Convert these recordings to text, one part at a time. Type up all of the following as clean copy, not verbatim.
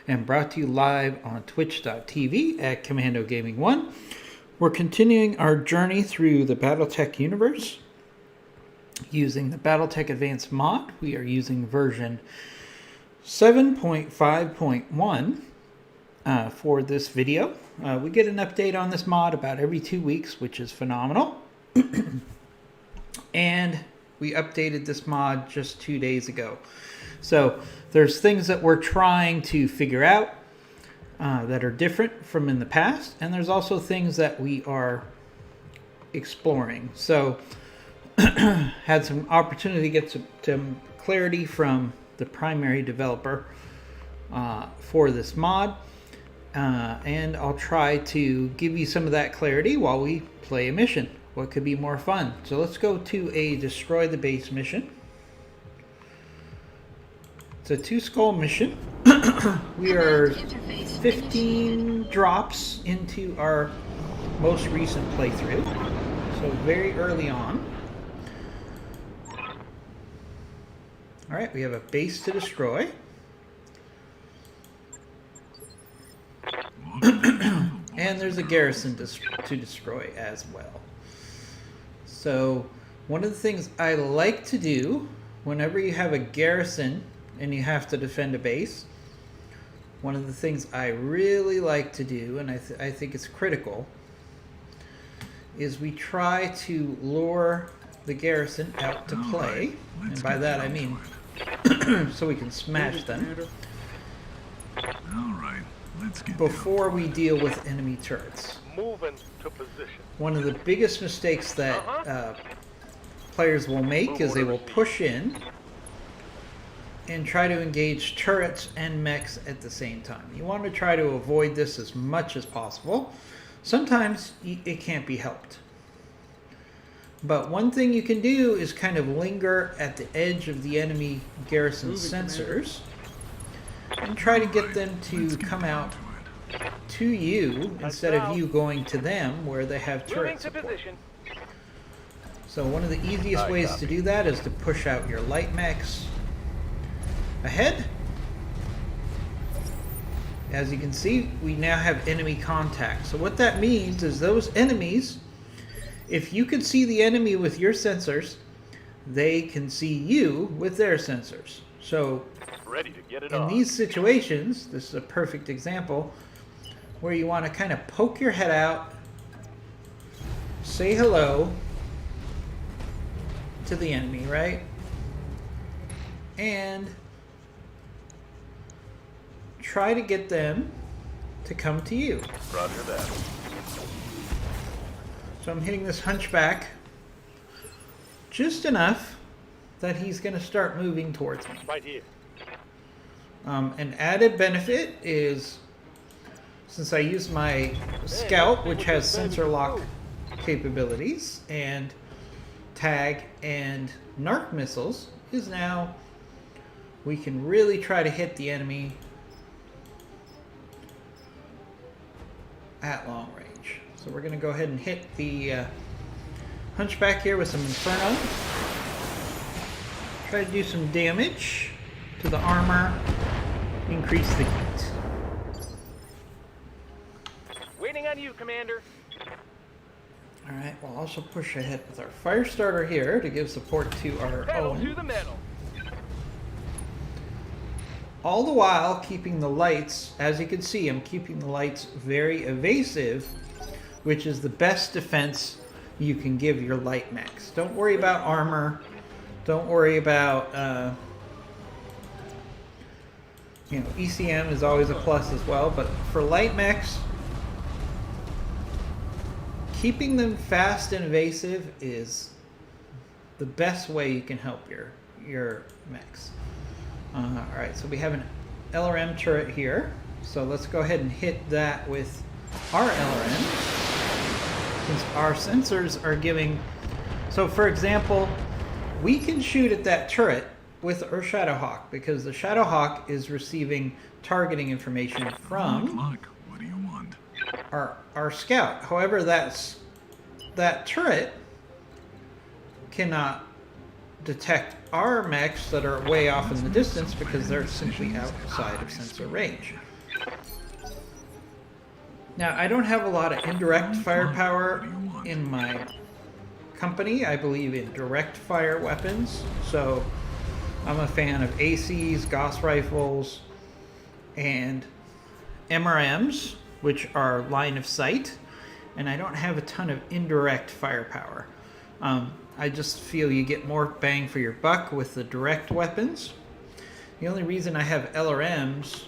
and brought to you live on twitch.tv at Commando Gaming 1. We're continuing our journey through the Battletech universe using the Battletech Advanced mod. We are using version 7.5.1 for this video. We get an update on this mod about every 2 weeks, which is phenomenal. And we updated this mod just 2 days ago. So there's things that we're trying to figure out that are different from in the past, and there's also things that we are exploring. So had some opportunity to get some clarity from the primary developer for this mod, and I'll try to give you some of that clarity while we play a mission. What could be more fun? So let's go to a destroy the base mission. It's a 2-skull mission. We are 15 drops into our most recent playthrough, so very early on. Alright, we have a base to destroy. And there's a garrison to destroy as well. So one of the things I like to do whenever you have a garrison and you have to defend a base, one of the things I really like to do, and I think it's critical, is we try to lure the garrison out to play. And by that I mean so we can smash them before we deal with enemy turrets. One of the biggest mistakes that players will make is they will push in and try to engage turrets and mechs at the same time. You want to try to avoid this as much as possible. Sometimes it can't be helped. But one thing you can do is kind of linger at the edge of the enemy garrison sensors and try to get them to come out to you instead of you going to them where they have turret support. So one of the easiest ways to do that is to push out your light mechs ahead. As you can see, we now have enemy contact. So what that means is those enemies, if you can see the enemy with your sensors, they can see you with their sensors. So in these situations, this is a perfect example where you want to kind of poke your head out, say hello to the enemy, right? And try to get them to come to you. Roger that. So I'm hitting this hunchback just enough that he's going to start moving towards me. Right here. An added benefit is, since I use my scout, which has sensor lock capabilities, and tag and narc missiles, is now we can really try to hit the enemy at long range. So we're going to go ahead and hit the hunchback here with some Inferno. Try to do some damage to the armor, increase the heat. Waiting on you, Commander. Alright, we'll also push ahead with our fire starter here to give support to our Pedal own. to the metal. All the while keeping the lights, as you can see, I'm keeping the lights very evasive, which is the best defense you can give your light mechs. Don't worry about armor. Don't worry about, ECM is always a plus as well, but for light mechs, keeping them fast and evasive is the best way you can help your mechs. Alright, so we have an LRM turret here. So let's go ahead and hit that with our LRM. Since our sensors are giving... So for example, we can shoot at that turret with our Shadowhawk because the Shadowhawk is receiving targeting information from What do you want? our scout. However, that turret cannot detect our mechs that are way off in the distance because they're simply outside of sensor range. Now, I don't have a lot of indirect firepower in my company. I believe in direct fire weapons. So I'm a fan of ACs, Gauss rifles, and MRMs, which are line of sight. And I don't have a ton of indirect firepower. I just feel you get more bang for your buck with the direct weapons. The only reason I have LRMs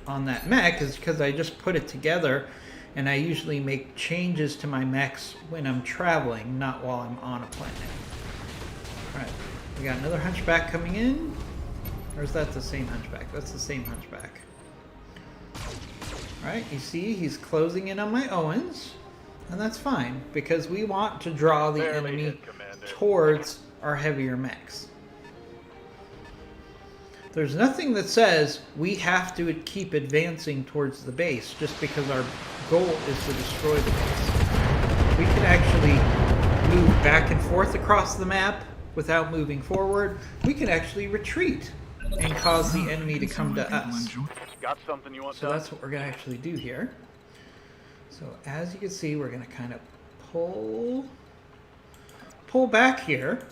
on that mech is because I just put it together, and I usually make changes to my mechs when I'm traveling, not while I'm on a planet. Alright, we got another hunchback coming in. Or is that the same hunchback? That's the same hunchback. Alright, you see he's closing in on my Owens, and that's fine, because we want to draw the enemy towards our heavier mechs. There's nothing that says we have to keep advancing towards the base just because our goal is to destroy the base. We can actually move back and forth across the map without moving forward. We can actually retreat and cause the enemy to come to us. Got something you want So that's what we're going to actually do here. So as you can see, we're going to kind of pull back here.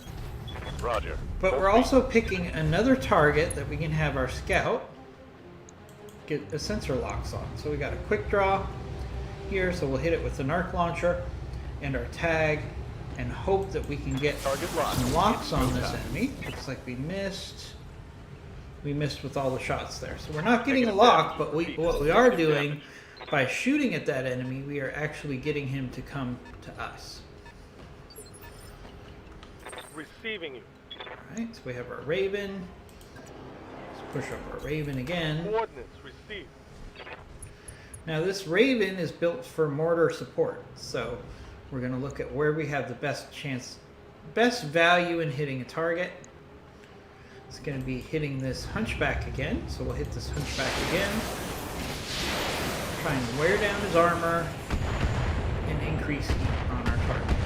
Roger. But we're also picking another target that we can have our scout get a sensor locks on. So we got a quick draw here, so we'll hit it with the narc launcher and our tag and hope that we can get some locks on this enemy. Looks like we missed. We missed with all the shots there. So we're not getting a lock, but what we are doing by shooting at that enemy, we are actually getting him to come to us. Receiving you. Alright, so we have our Raven. Let's push up our Raven again. Coordinates received. Now this Raven is built for mortar support, so we're going to look at where we have the best value in hitting a target. It's going to be hitting this hunchback again, so we'll hit this hunchback again. Try and wear down his armor and increase heat on our target.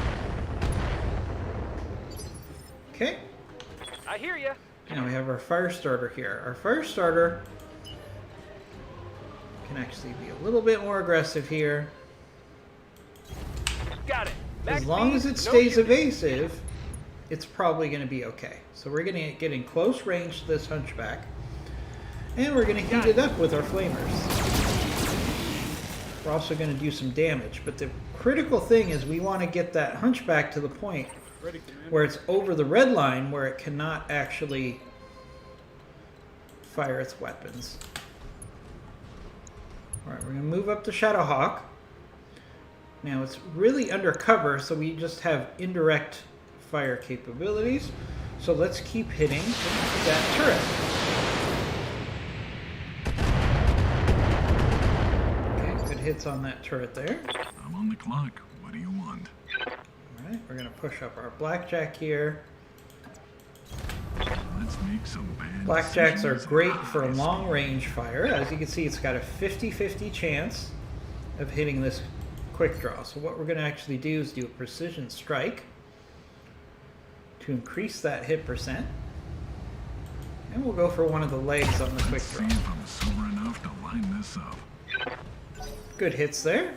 Okay. I hear ya. Now we have our fire starter here. Our fire starter can actually be a little bit more aggressive here. Got it. As long as it stays evasive, it's probably going to be okay. So we're going to get in close range to this hunchback, and we're going to heat it up with our flamers. We're also going to do some damage, but the critical thing is we want to get that hunchback to the point where it's over the red line where it cannot actually fire its weapons. Alright, we're going to move up to Shadowhawk. Now it's really undercover, so we just have indirect fire capabilities. So let's keep hitting that turret. Okay, good hits on that turret there. I'm on the clock. What do you want? Alright, we're going to push up our blackjack here. Let's make some bad Blackjacks are decisions great at for high long range fire. As you can see, it's got a 50-50 chance of hitting this quick draw. So what we're going to actually do is do a precision strike to increase that hit percent. And we'll go for one of the legs on the quick Let's see draw. if I'm sober enough to line this up. Good hits there.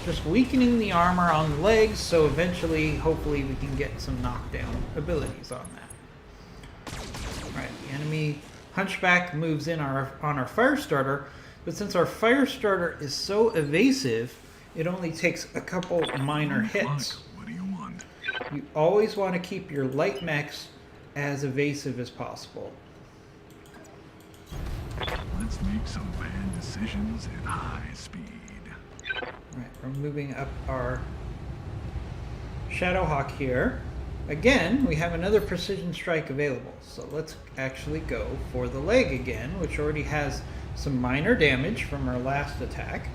Just weakening the armor on the legs, so eventually, hopefully, we can get some knockdown abilities on that. Alright, the enemy hunchback moves in on our fire starter, but since our fire starter is so evasive, it only takes a couple minor hits. What do you want? You always want to keep your light mechs as evasive as possible. Let's make some bad decisions at high speed. Alright, we're moving up our Shadowhawk here. Again, we have another precision strike available. So let's actually go for the leg again, which already has some minor damage from our last attack.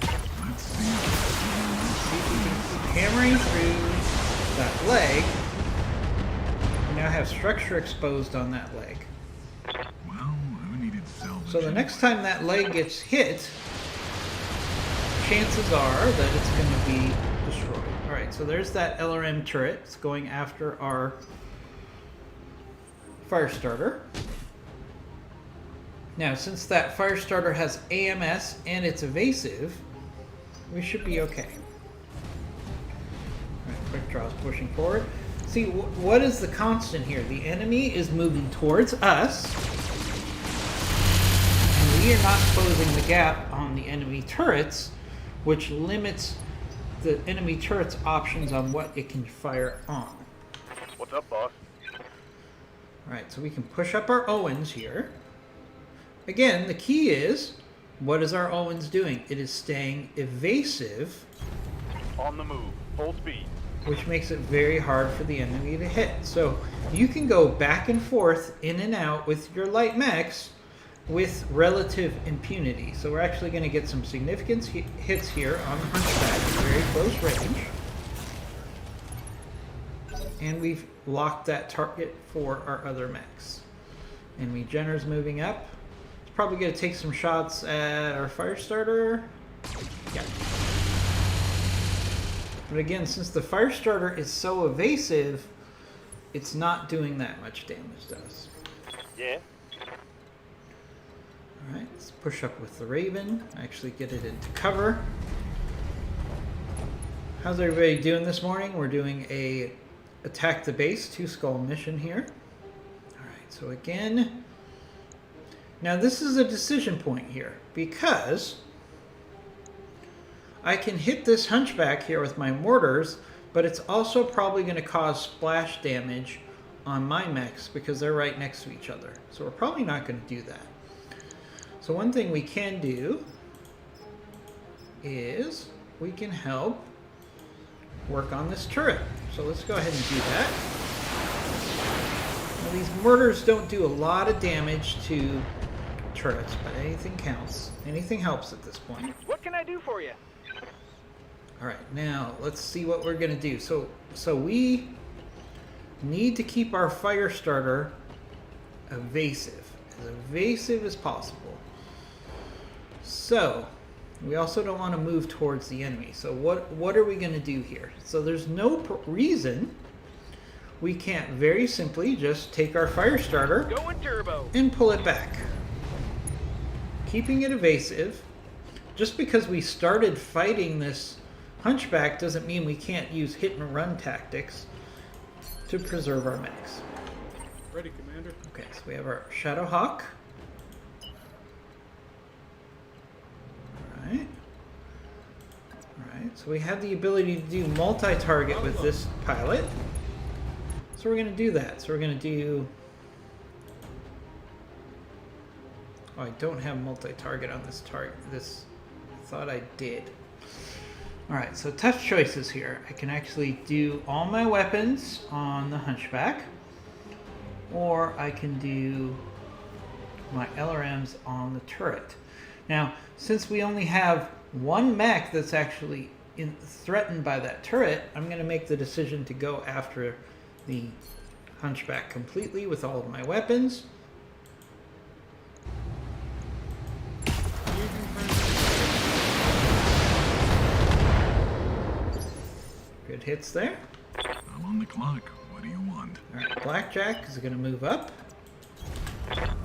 Let's see. See if we can keep hammering through that leg. We now have structure exposed on that leg. Well, who needed salvage? So the next time that leg gets hit, chances are that it's going to be destroyed. Alright, so there's that LRM turret. It's going after our fire starter. Now, since that fire starter has AMS and it's evasive, we should be okay. Alright, quick draws pushing forward. See, what is the constant here? The enemy is moving towards us, and we are not closing the gap on the enemy turrets, which limits the enemy turret's options on what it can fire on. What's up, boss? Alright, so we can push up our Owens here. Again, the key is, what is our Owens doing? It is staying evasive. On the move, full speed. Which makes it very hard for the enemy to hit. So you can go back and forth, in and out with your light mechs with relative impunity. So we're actually going to get some significant hits here on the Hunchback at very close range. And we've locked that target for our other mechs. Enemy Jenner's moving up. It's probably going to take some shots at our fire starter. Yeah. But again, since the fire starter is so evasive, it's not doing that much damage to us. Yeah. Alright, let's push up with the Raven. Actually get it into cover. How's everybody doing this morning? We're doing a attack the base 2-skull mission here. Alright, so again, now this is a decision point here, because I can hit this Hunchback here with my mortars, but it's also probably going to cause splash damage on my mechs because they're right next to each other. So we're probably not going to do that. So one thing we can do is we can help work on this turret. So let's go ahead and do that. Now, these mortars don't do a lot of damage to turrets, but anything counts. Anything helps at this point. What can I do for you? Alright, now let's see what we're going to do. So we need to keep our fire starter evasive as possible. So we also don't want to move towards the enemy. So what are we going to do here? So there's no reason we can't very simply just take our fire starter Going turbo and pull it back. Keeping it evasive. Just because we started fighting this Hunchback doesn't mean we can't use hit and run tactics to preserve our mechs. Ready, Commander. Okay, so we have our Shadow Hawk. Alright. Alright, so we have the ability to do multi-target with this pilot. So we're going to do that. So we're going to do... Oh, I don't have multi-target on this target. I thought I did. Alright, so tough choices here. I can actually do all my weapons on the Hunchback, or I can do my LRMs on the turret. Now, since we only have one mech that's actually threatened by that turret, I'm going to make the decision to go after the Hunchback completely with all of my weapons. Good hits there. I'm on the clock. What do you want? Alright, Blackjack is going to move up.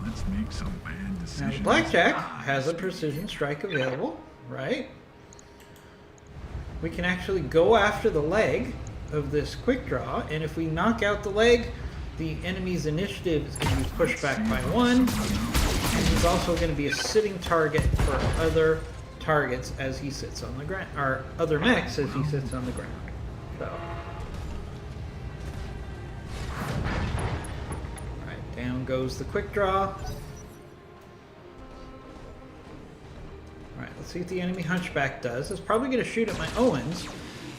Let's make some bad decisions. Now, Blackjack has a precision strike available, right? We can actually go after the leg of this quick draw, and if we knock out the leg, the enemy's initiative is going to be pushed back by 1, and he's also going to be a sitting target for other targets as he sits on the ground, or other mechs as he sits on the ground. So, alright, down goes the quick draw. Alright, let's see what the enemy Hunchback does. It's probably going to shoot at my Owens,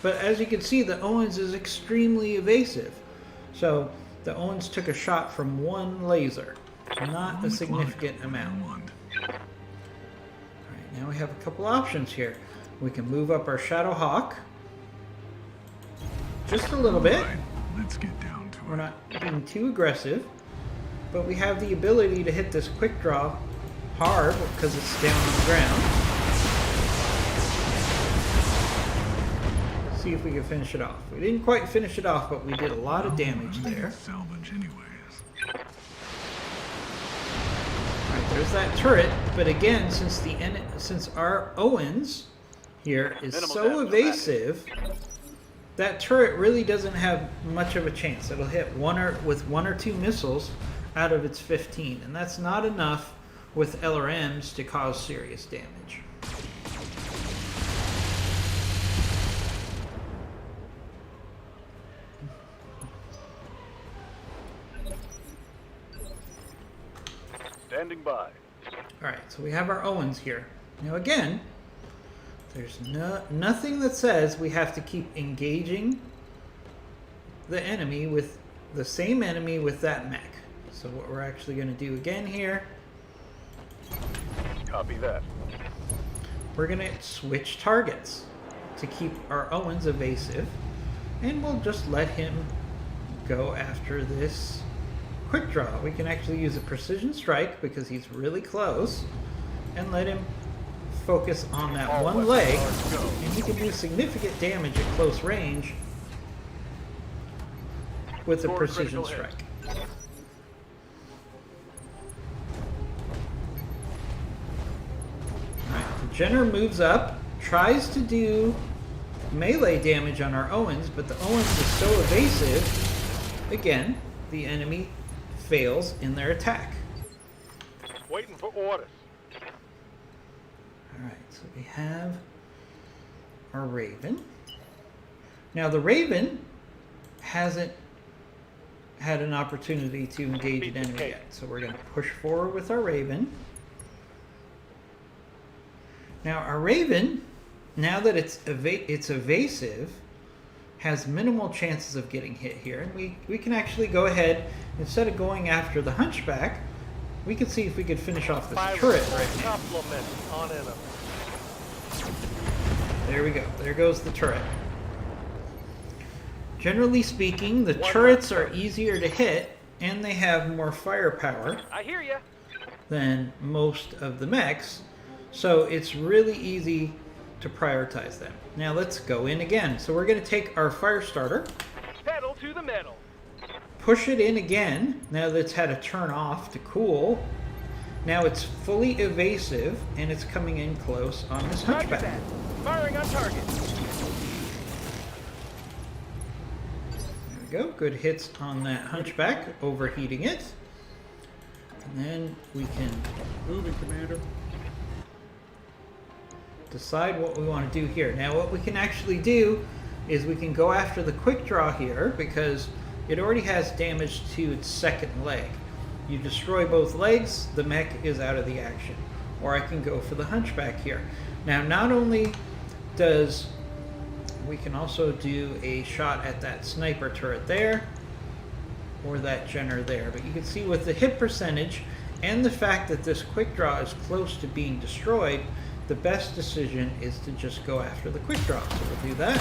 but as you can see, the Owens is extremely evasive. So, the Owens took a shot from one laser, not a significant amount. Alright, now we have a couple options here. We can move up our Shadow Hawk. Just a little bit. Right, let's get down to We're it. not being too aggressive, but we have the ability to hit this quick draw hard because it's down on the ground. Let's see if we can finish it off. We didn't quite finish it off, but we did a lot of damage there. Salvage anyways. Alright, There's that turret, but again, since our Owens here is so evasive, that turret really doesn't have much of a chance. It'll hit with one or two missiles out of its 15, and that's not enough with LRMs to cause serious damage. Standing by. Alright, so we have our Owens here. Now again, there's nothing that says we have to keep engaging the enemy with the same enemy with that mech. So what we're actually going to do again here, Copy that. we're going to switch targets to keep our Owens evasive, and we'll just let him go after this quick draw. We can actually use a precision strike because he's really close, and let him focus on that one leg, and he can do significant damage at close range with a precision strike. Alright, the Jenner moves up, tries to do melee damage on our Owens, but the Owens is so evasive, again, the enemy fails in their attack. Waiting for orders. Alright, so we have our Raven. Now the Raven hasn't had an opportunity to engage an enemy yet, so we're going to push forward with our Raven. Now our Raven, now that it's evasive, has minimal chances of getting hit here, and we can actually go ahead, instead of going after the Hunchback, we can see if we could finish off this turret right now. On enemy. There we go. There goes the turret. Generally speaking, the turrets are easier to hit, and they have more firepower I hear ya. than most of the mechs, so it's really easy to prioritize them. Now let's go in again. So we're going to take our fire starter, Pedal to the metal. push it in again, now that it's had a turn off to cool. Now it's fully evasive, and it's coming in close on this Roger Hunchback. that. Firing on target. There we go, good hits on that Hunchback, overheating it. And then we can Moving, Commander. decide what we want to do here. Now what we can actually do is we can go after the quick draw here, because it already has damage to its second leg. You destroy both legs, the mech is out of the action. Or I can go for the Hunchback here. Now not only does, we can also do a shot at that sniper turret there, or that Jenner there, but you can see with the hit percentage and the fact that this quick draw is close to being destroyed, the best decision is to just go after the quick draw. So we'll do that.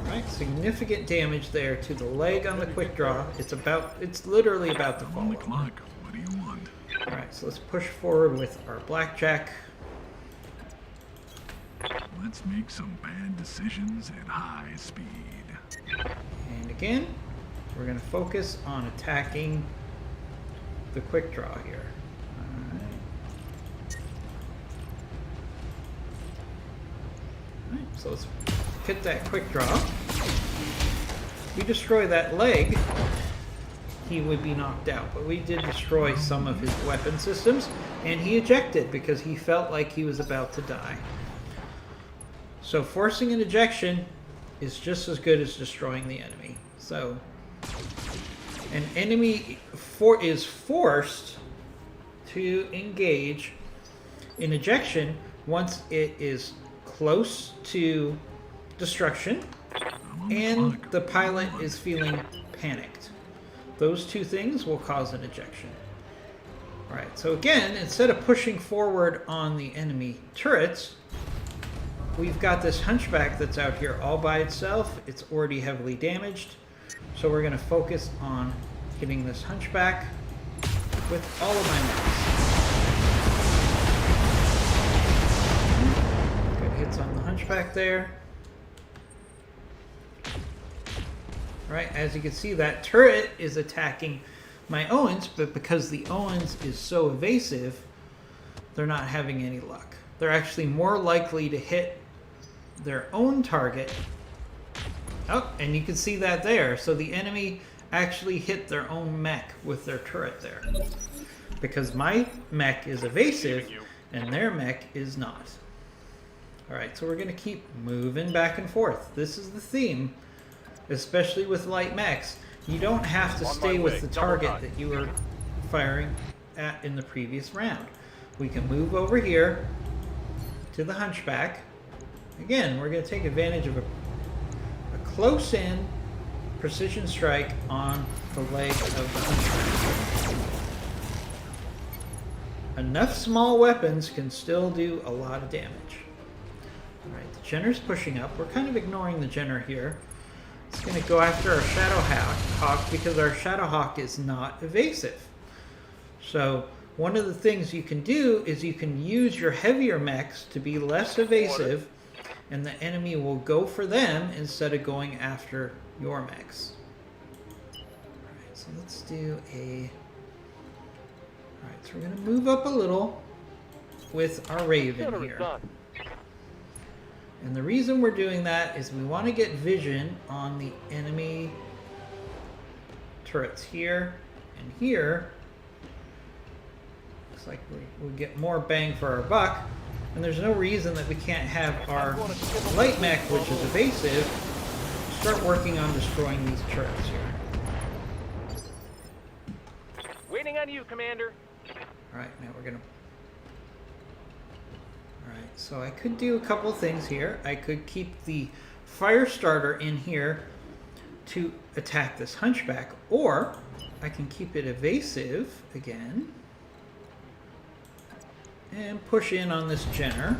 Right, significant damage there to the leg on the quick draw. It's literally about to fall. On the clock. What do you want? Alright, so let's push forward with our blackjack. Let's make some bad decisions at high speed. And again, we're going to focus on attacking the quick draw here. Alright, so let's hit that quick draw. If we destroy that leg, he would be knocked out. But we did destroy some of his weapon systems, and he ejected because he felt like he was about to die. So forcing an ejection is just as good as destroying the enemy. So an enemy is forced to engage in ejection once it is close to destruction and the pilot is feeling panicked. Those two things will cause an ejection. Alright, so again, instead of pushing forward on the enemy turrets, we've got this Hunchback that's out here all by itself. It's already heavily damaged. So we're going to focus on hitting this Hunchback with all of my mechs. Good hits on the Hunchback there. Right, as you can see, that turret is attacking my Owens, but because the Owens is so evasive, they're not having any luck. They're actually more likely to hit their own target. Oh, and you can see that there. So the enemy actually hit their own mech with their turret there. Because my mech is evasive and their mech is not. Alright, so we're going to keep moving back and forth. This is the theme, especially with light mechs. You don't have to stay with the target that you were firing at in the previous round. We can move over here to the Hunchback. Again, we're going to take advantage of a close-in precision strike on the leg of the Hunchback. Enough small weapons can still do a lot of damage. Alright, the Jenner's pushing up. We're kind of ignoring the Jenner here. It's going to go after our Shadow Hawk because our Shadow Hawk is not evasive. So one of the things you can do is you can use your heavier mechs to be less evasive, and the enemy will go for them instead of going after your mechs. Alright, so let's do a... Alright, so we're going to move up a little with our Raven here. And the reason we're doing that is we want to get vision on the enemy turrets here and here. Looks like we get more bang for our buck. And there's no reason that we can't have our light mech, which is evasive, start working on destroying these turrets here. Waiting on you, Commander. Alright, now we're going to... Alright, so I could do a couple things here. I could keep the fire starter in here to attack this Hunchback, or I can keep it evasive again and push in on this Jenner,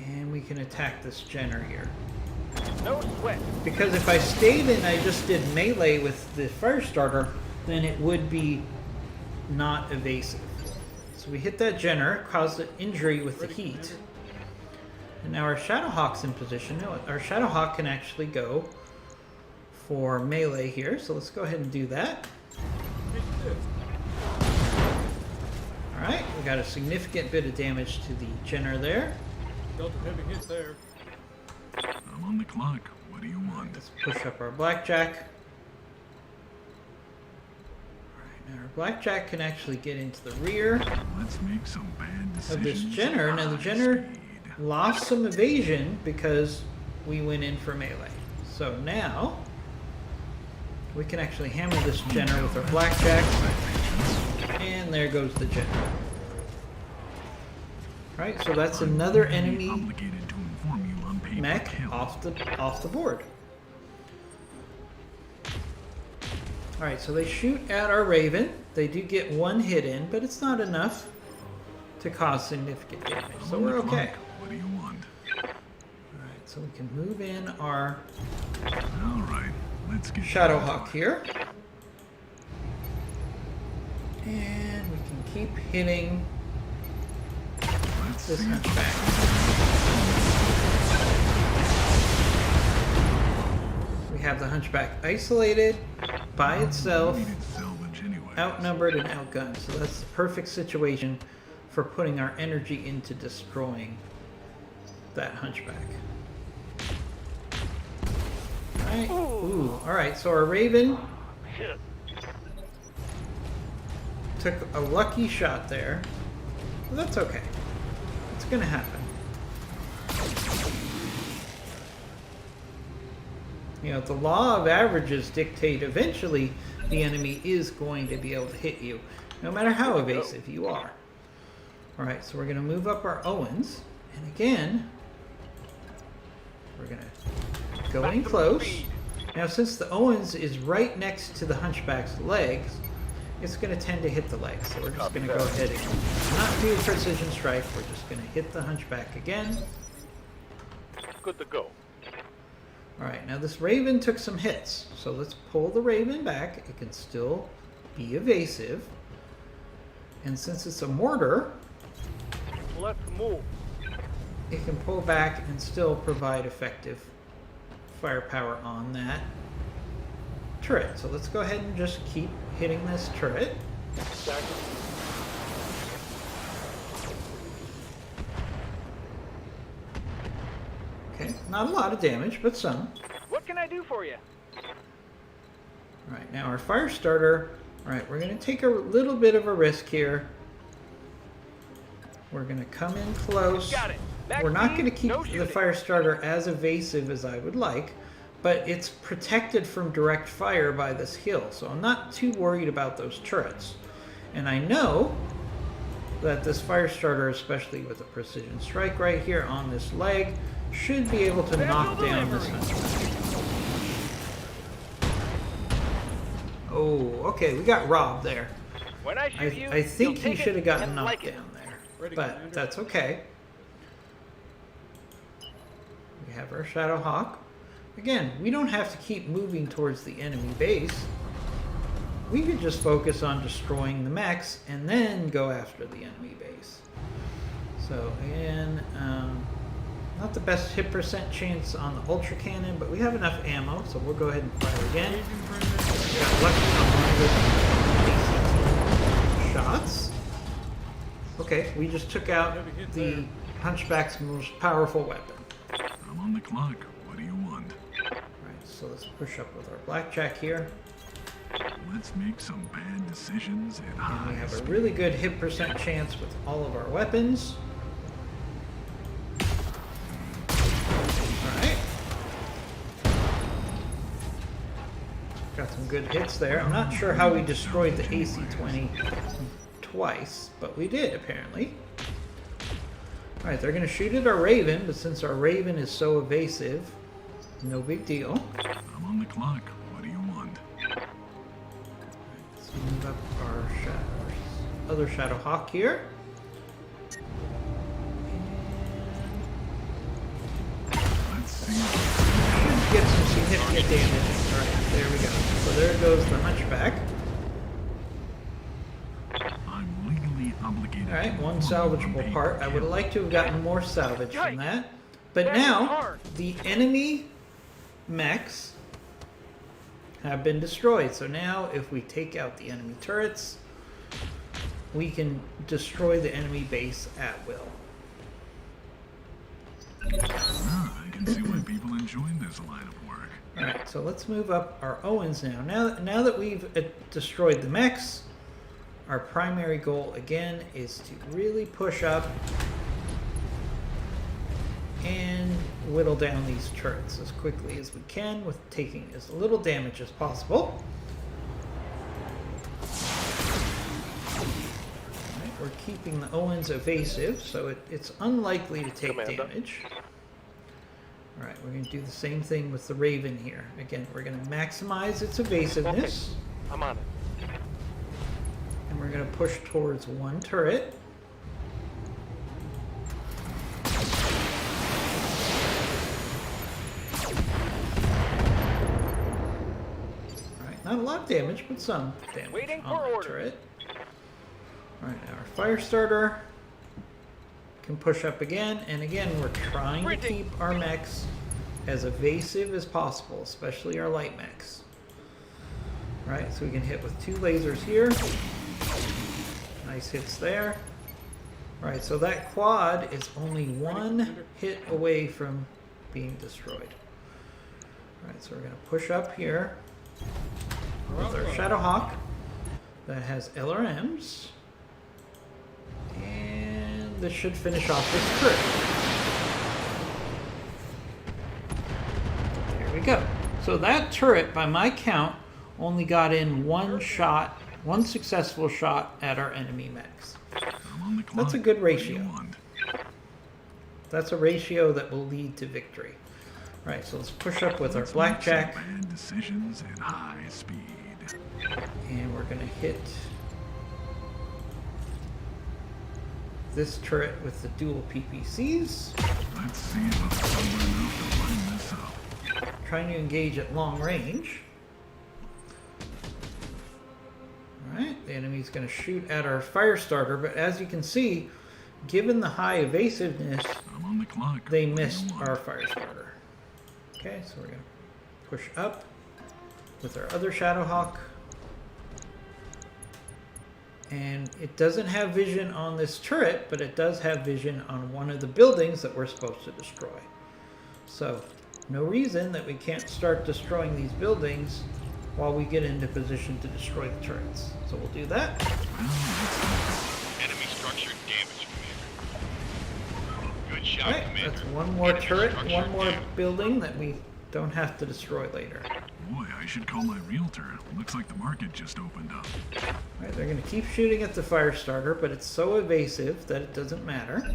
and we can attack this Jenner here. No sweat. Because if I stayed and I just did melee with the fire starter, then it would be not evasive. So we hit that Jenner, caused an injury with the heat. And now our Shadowhawk's in position. No, our Shadowhawk can actually go for melee here. So let's go ahead and do that. Alright, we got a significant bit of damage to the Jenner there. Dealt a heavy hit there. I'm on the clock. What do you want? Let's push up our Blackjack. Now our Blackjack can actually get into the rear Let's make some bad of this decisions. Jenner. Now the Jenner lost some evasion because we went in for melee. So now we can actually hammer this Jenner with our Blackjack. And there goes the Jenner. Right, so that's another enemy Obligated to inform you on paper mech kill. off the board. Alright, so they shoot at our Raven. They do get one hit in, but it's not enough to cause significant damage. So we're okay. What do you want? Alright, so we can move in our Alright, let's get Shadowhawk here. And we can keep hitting Let's this see it. Hunchback. We have the Hunchback isolated by itself, Needed salvage anyway. outnumbered and outgunned. So that's the perfect situation for putting our energy into destroying that Hunchback. Alright. Ooh, alright, so our Raven Shit. took a lucky shot there. But that's okay. It's gonna happen. You know, the law of averages dictate eventually the enemy is going to be able to hit you, no matter how evasive you are. Alright, so we're going to move up our Owens, and again, we're going to go in close. Now, since the Owens is right next to the Hunchback's legs, it's going to tend to hit the legs. So we're just going to go ahead and not do a precision strike. We're just going to hit the Hunchback again. Good to go. Alright, now this Raven took some hits, so let's pull the Raven back. It can still be evasive. And since it's a mortar, Let's move. it can pull back and still provide effective firepower on that turret. So let's go ahead and just keep hitting this turret. Okay, not a lot of damage, but some. What can I do for you? Alright, now our fire starter. Alright, we're going to take a little bit of a risk here. We're going to come in close. Got it. We're not going to keep No the shooting. fire starter as evasive as I would like, but it's protected from direct fire by this hill, so I'm not too worried about those turrets. And I know that this fire starter, especially with a precision strike right here on this leg, should be able to knock down this hunchback. Oh, okay, we got robbed there. When I shoot you, I think you'll he take should have it gotten and knocked like it. down there, Ready, but Commander? that's okay. We have our Shadow Hawk. Again, we don't have to keep moving towards the enemy base. We could just focus on destroying the mechs and then go after the enemy base. So again, not the best hit percent chance on the Ultra Cannon, but we have enough ammo, so we'll go ahead and fire again. We got lucky on one of the shots. Okay, we just took out the Hunchback's most powerful weapon. I'm on the clock. What do you want? Alright, so let's push up with our Blackjack here. Let's make some bad decisions at And we high have a speed. really good hit percent chance with all of our weapons. Alright. Got some good hits there. I'm not sure how we destroyed the AC-20 twice, but we did apparently. Alright, they're going to shoot at our Raven, but since our Raven is so evasive, no big deal. I'm on the clock. What do you want? Let's move up our other Shadow Hawk here. Let's see. Should get some significant damage. Alright, there we go. So there goes the Hunchback. I'm legally obligated. Alright, to one inform you salvageable on part. I would pay-per-view. like to have gotten more salvage from Yikes. that. But That was now, hard. the enemy mechs have been destroyed. So now, if we take out the enemy turrets, we can destroy the enemy base at will. Ah, I can see why people enjoy this line of work. Alright, so let's move up our Owens now. Now that we've destroyed the mechs, our primary goal again is to really push up and whittle down these turrets as quickly as we can with taking as little damage as possible. Alright, we're keeping the Owens evasive, so it's unlikely to take Commander. damage. Alright, we're going to do the same thing with the Raven here. Again, we're going to maximize its evasiveness. I'm on it. And we're going to push towards one turret. Alright, not a lot of damage, but some damage Waiting on for that orders. turret. Alright, now our fire starter can push up again, and again we're trying to Sprinting. keep our mechs as evasive as possible, especially our light mechs. Alright, so we can hit with two lasers here. Nice hits there. Alright, so that quad is only one hit away from being destroyed. Alright, so we're going to push up here with our Shadow Hawk that has LRMs. And this should finish off this turret. There we go. So that turret, by my count, only got in one shot, one successful shot at our enemy mechs. I'm on the clock. That's a good What do you ratio. want? That's a ratio that will lead to victory. Right, so let's push up with our Let's make some Blackjack, bad decisions at high speed. and we're going to hit this turret with the dual PPCs. Let's see if I'm clever enough to line this up. Trying to engage at long range. Alright, the enemy's going to shoot at our fire starter, but as you can see, given the high evasiveness, I'm on the clock. they What do you missed want? our fire starter. Okay, so we're going to push up. with our other Shadowhawk. And it doesn't have vision on this turret, but it does have vision on one of the buildings that we're supposed to destroy. So, no reason that we can't start destroying these buildings while we get into position to destroy the turrets. So we'll do that. Enemy structure damage, Commander. Good shot, Alright, Commander. that's one more Enemy turret, structure one more damage. building that we don't have to destroy later. Boy, I should call my realtor. Looks like the market just opened up. Alright, they're going to keep shooting at the fire starter, but it's so evasive that it doesn't matter.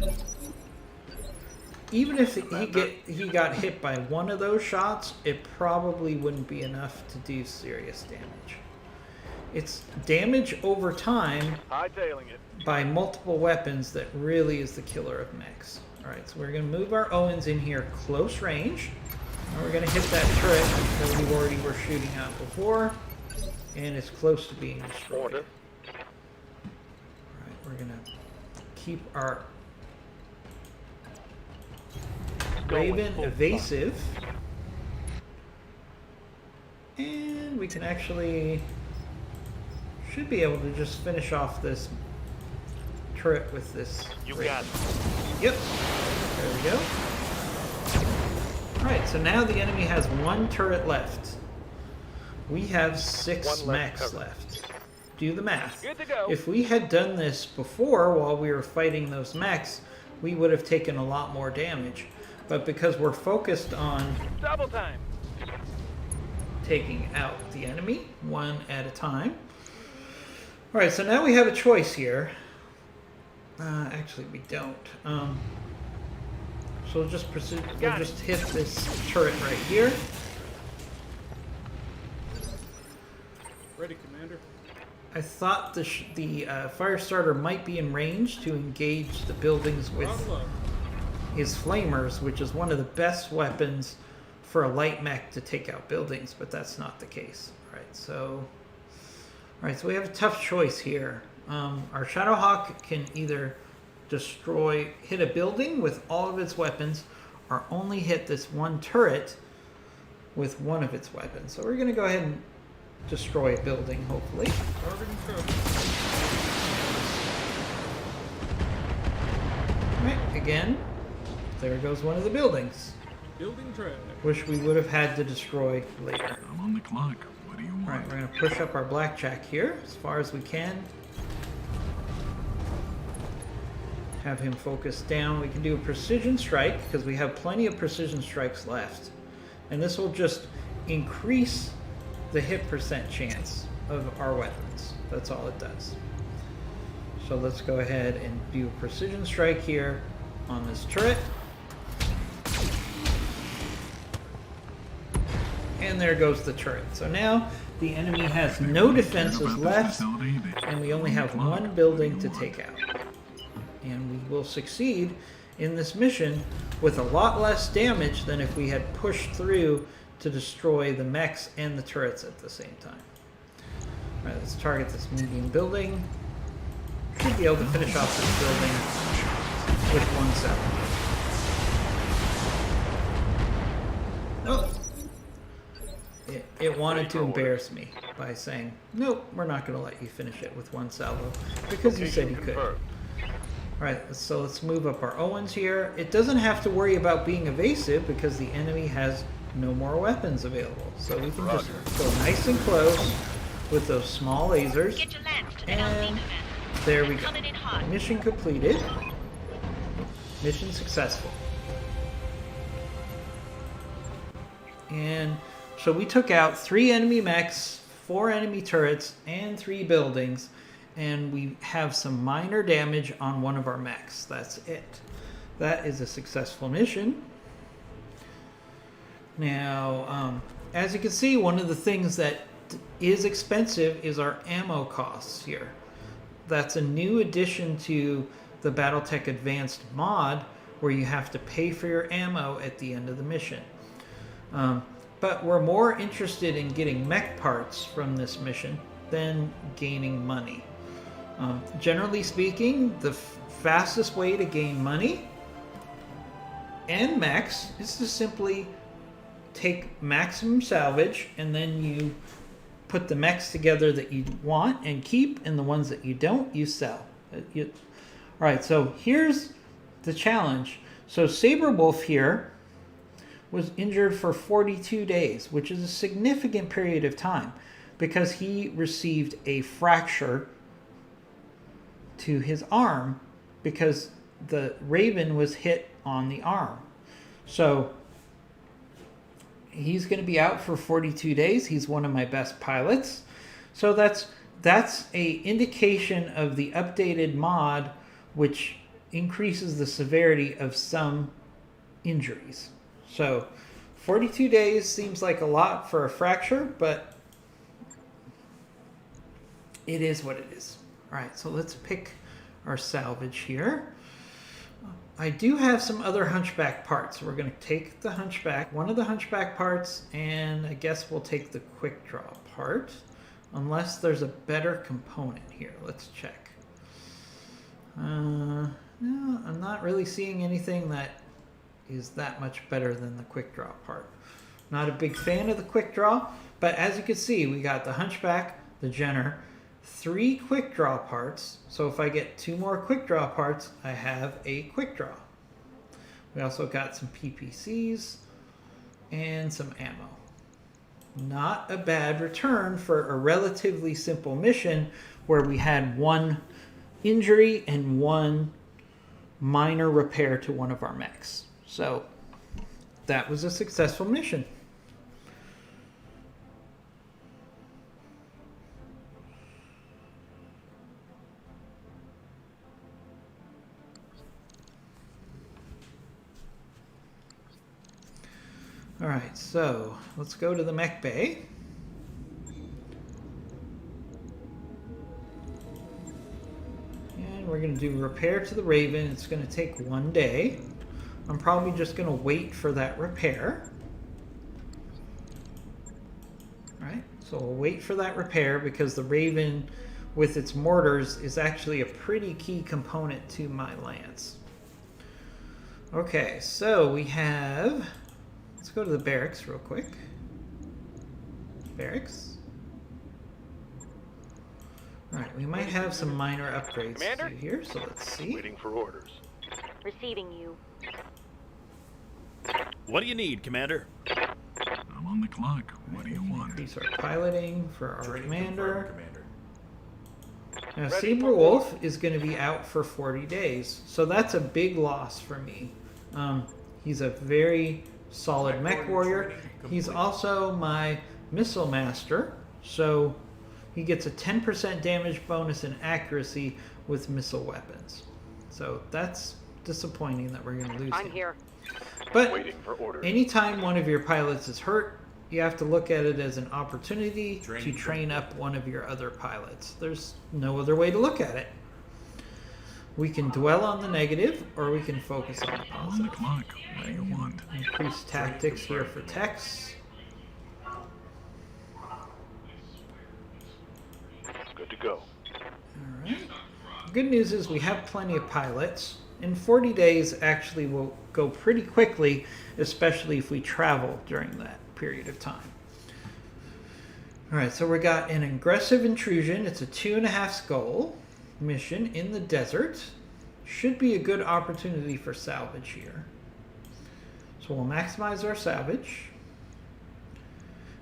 Even if he got hit by one of those shots, it probably wouldn't be enough to do serious damage. It's damage over time Hightailing it. by multiple weapons that really is the killer of mechs. Alright, so we're going to move our Owens in here close range. And we're going to hit that turret that we already were shooting at before. And it's close to being destroyed. Order. Alright, we're going to keep our Raven evasive. And we can actually... should be able to just finish off this turret with this. You Raven. got it. Yep. There we go. Alright, so now the enemy has one turret left. We have 6 One left mechs turret. left. Do the math. Good to go. If we had done this before while we were fighting those mechs, we would have taken a lot more damage. But because we're focused on Double time. taking out the enemy one at a time. Alright, so now we have a choice here. Actually, we don't. So we'll just hit this turret right here. Ready, Commander. I thought the fire starter might be in range to engage the buildings with Throttle up. his flamers, which is one of the best weapons for a light mech to take out buildings, but that's not the case. Alright, so we have a tough choice here. Our Shadowhawk can either hit a building with all of its weapons, or only hit this one turret with one of its weapons. So we're going to go ahead and destroy a building, hopefully. Targeting trouble. Right, again, there goes one of the buildings, Building track. which we would have had to destroy later. I'm on the clock. What do you want? Alright, we're going to push up our blackjack here as far as we can. Have him focus down. We can do a precision strike because we have plenty of precision strikes left. And this will just increase the hit percent chance of our weapons. That's all it does. So let's go ahead and do a precision strike here on this turret. And there goes the turret. So now the enemy has no defenses left, and we only have one building to take out. And we will succeed in this mission with a lot less damage than if we had pushed through to destroy the mechs and the turrets at the same time. Alright, let's target this medium building. Should be able to finish off this building with one salvo. Oh! It wanted to embarrass me by saying, nope, we're not going to let you finish it with one salvo, because you said you could. Alright, so let's move up our Owens here. It doesn't have to worry about being evasive because the enemy has no more weapons available. So we can just go nice and close with those small lasers. Get your lance to the And LZ there we go. Coming in hot. Mission completed. Mission successful. And so we took out 3 enemy mechs, 4 enemy turrets, and 3 buildings. And we have some minor damage on one of our mechs. That's it. That is a successful mission. Now, as you can see, one of the things that is expensive is our ammo costs here. That's a new addition to the Battletech Advanced mod, where you have to pay for your ammo at the end of the mission. But we're more interested in getting mech parts from this mission than gaining money. Generally speaking, the fastest way to gain money and mechs is to simply take maximum salvage, and then you put the mechs together that you want and keep, and the ones that you don't, you sell. All right, so here's the challenge. So Saberwolf here was injured for 42 days, which is a significant period of time because he received a fracture to his arm because the Raven was hit on the arm. So he's going to be out for 42 days. He's one of my best pilots. So that's a indication of the updated mod, which increases the severity of some injuries. So 42 days seems like a lot for a fracture, but it is what it is. All right, so let's pick our salvage here. I do have some other Hunchback parts. We're going to take the Hunchback, one of the Hunchback parts, and I guess we'll take the Quick Draw part, unless there's a better component here. Let's check. No, I'm not really seeing anything that is that much better than the Quick Draw part. Not a big fan of the Quick Draw, but as you can see, we got the Hunchback, the Jenner, 3 Quick Draw parts. So if I get 2 more Quick Draw parts, I have a Quick Draw. We also got some PPCs and some ammo. Not a bad return for a relatively simple mission where we had 1 injury and 1 minor repair to one of our mechs. So that was a successful mission. All right, so let's go to the mech bay. And we're going to do repair to the Raven. It's going to take 1 day. I'm probably just going to wait for that repair. All right, so we'll wait for that repair because the Raven with its mortars is actually a pretty key component to my lance. Okay, so we have... Let's go to the barracks real quick. Barracks. Alright, we might have some minor upgrades to do here, so let's see. Waiting for orders. Receiving you. What do you need, Commander? I'm on the clock. What do you want? Increase our piloting for our commander. Now, Saberwolf is going to be out for 40 days, so that's a big loss for me. He's a very solid mech warrior. He's also my missile master, so he gets a 10% damage bonus and accuracy with missile weapons. So that's disappointing that we're going to lose I'm him. here. But Waiting for orders. anytime one of your pilots is hurt, you have to look at it as an opportunity to train up one of your other pilots. There's no other way to look at it. We can dwell on the negative, or we can focus on the I'm on the positive. clock. What do you want? Increase tactics here for techs. Good to go. Alright. Good news is we have plenty of pilots. In 40 days actually will go pretty quickly, especially if we travel during that period of time. Alright, so we got an aggressive intrusion. It's a 2.5 skull mission in the desert. Should be a good opportunity for salvage here. So we'll maximize our salvage.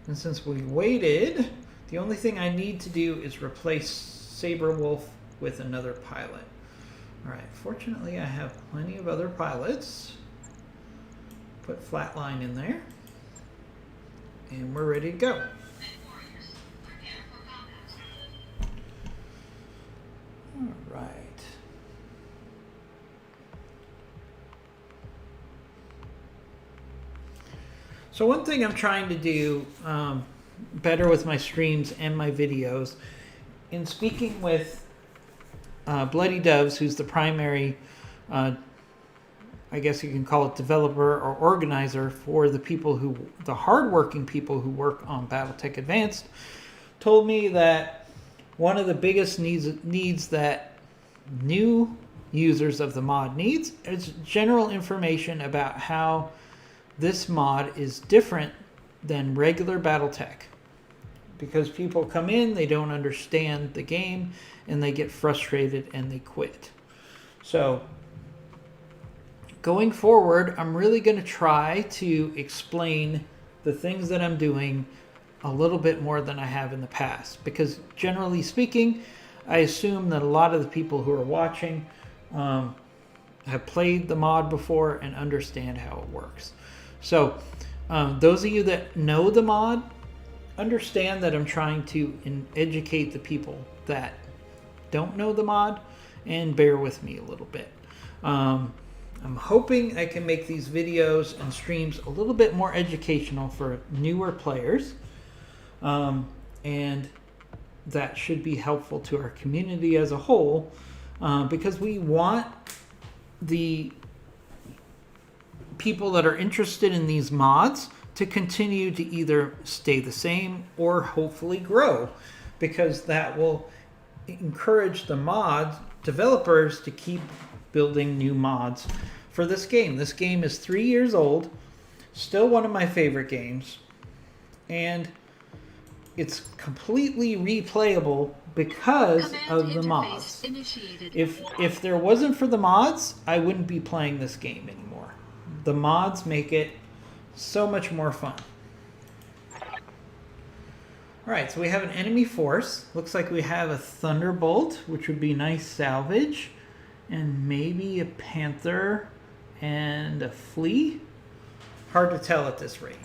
And since we waited, the only thing I need to do is replace Saberwolf with another pilot. Alright, fortunately I have plenty of other pilots. Put Flatline in there. And we're ready to go. Alright. So one thing I'm trying to do better with my streams and my videos, in speaking with Bloody Doves, who's the primary, I guess you can call it developer or organizer for the people who, the hardworking people who work on Battletech Advanced, told me that one of the biggest needs that new users of the mod needs is general information about how this mod is different than regular Battletech. because people come in, they don't understand the game, and they get frustrated and they quit. So going forward, I'm really going to try to explain the things that I'm doing a little bit more than I have in the past, because generally speaking, I assume that a lot of the people who are watching have played the mod before and understand how it works. So those of you that know the mod, understand that I'm trying to educate the people that don't know the mod, and bear with me a little bit. I'm hoping I can make these videos and streams a little bit more educational for newer players, and that should be helpful to our community as a whole, because we want the people that are interested in these mods to continue to either stay the same or hopefully grow, because that will encourage the mod developers to keep building new mods for this game. This game is 3 years old, still one of my favorite games, and it's completely replayable because of the mods. If there wasn't for the mods, I wouldn't be playing this game anymore. The mods make it so much more fun. Alright, so we have an enemy force. Looks like we have a Thunderbolt, which would be nice salvage, and maybe a Panther and a Flea. Hard to tell at this range.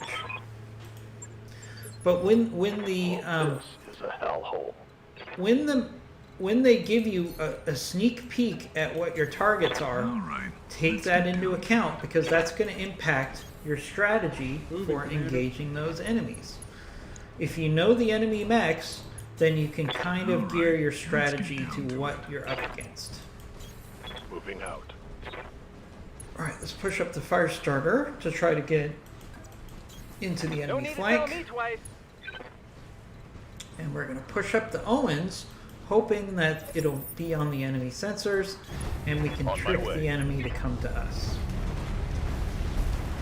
But when the This is a hellhole. when they give you a sneak peek at what your targets are, All right. take that into account, because that's going to impact your strategy for engaging those enemies. If you know the enemy mechs, then you can kind of gear your strategy to what you're up against. Moving out. Alright, let's push up the fire starter to try to get into the No enemy need to tell me flank. twice. And we're going to push up the Owens, hoping that it'll be on the enemy sensors, and we can On my trick way. the enemy to come to us.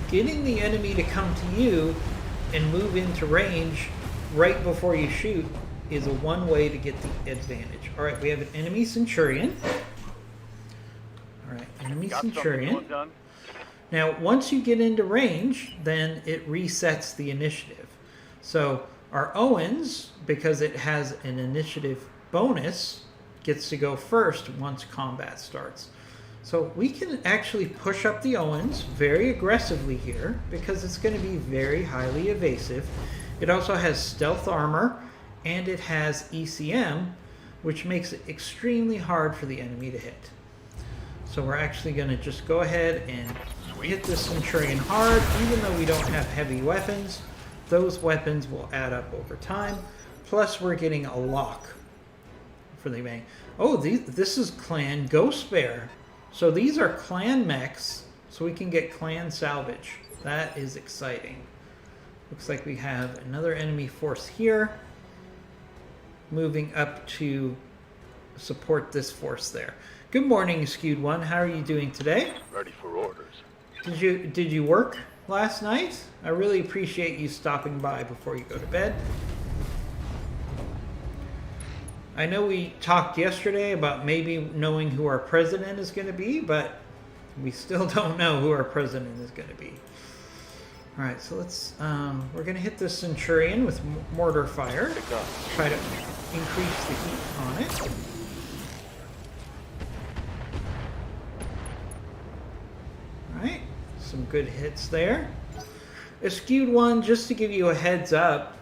Getting the enemy to come to you and move into range right before you shoot is one way to get the advantage. Alright, we have an enemy Centurion. Alright, enemy Got something you Centurion. want done? Now, once you get into range, then it resets the initiative. So our Owens, because it has an initiative bonus, gets to go first once combat starts. So we can actually push up the Owens very aggressively here, because it's going to be very highly evasive. It also has stealth armor, and it has ECM, which makes it extremely hard for the enemy to hit. So we're actually going to just go ahead and hit this Centurion hard. Even though we don't have heavy weapons, those weapons will add up over time. Plus we're getting a lock for the bang. Oh, this is Clan Ghost Bear. So these are clan mechs, so we can get clan salvage. That is exciting. Looks like we have another enemy force here, moving up to support this force there. Good morning, Skewed One. How are you doing today? Ready for orders. Did you work last night? I really appreciate you stopping by before you go to bed. I know we talked yesterday about maybe knowing who our president is going to be, but we still don't know who our president is going to be. All right, so let's we're going to hit this Centurion with mortar fire. Try to increase the heat on it. All right, some good hits there. A Skewed One, just to give you a heads up,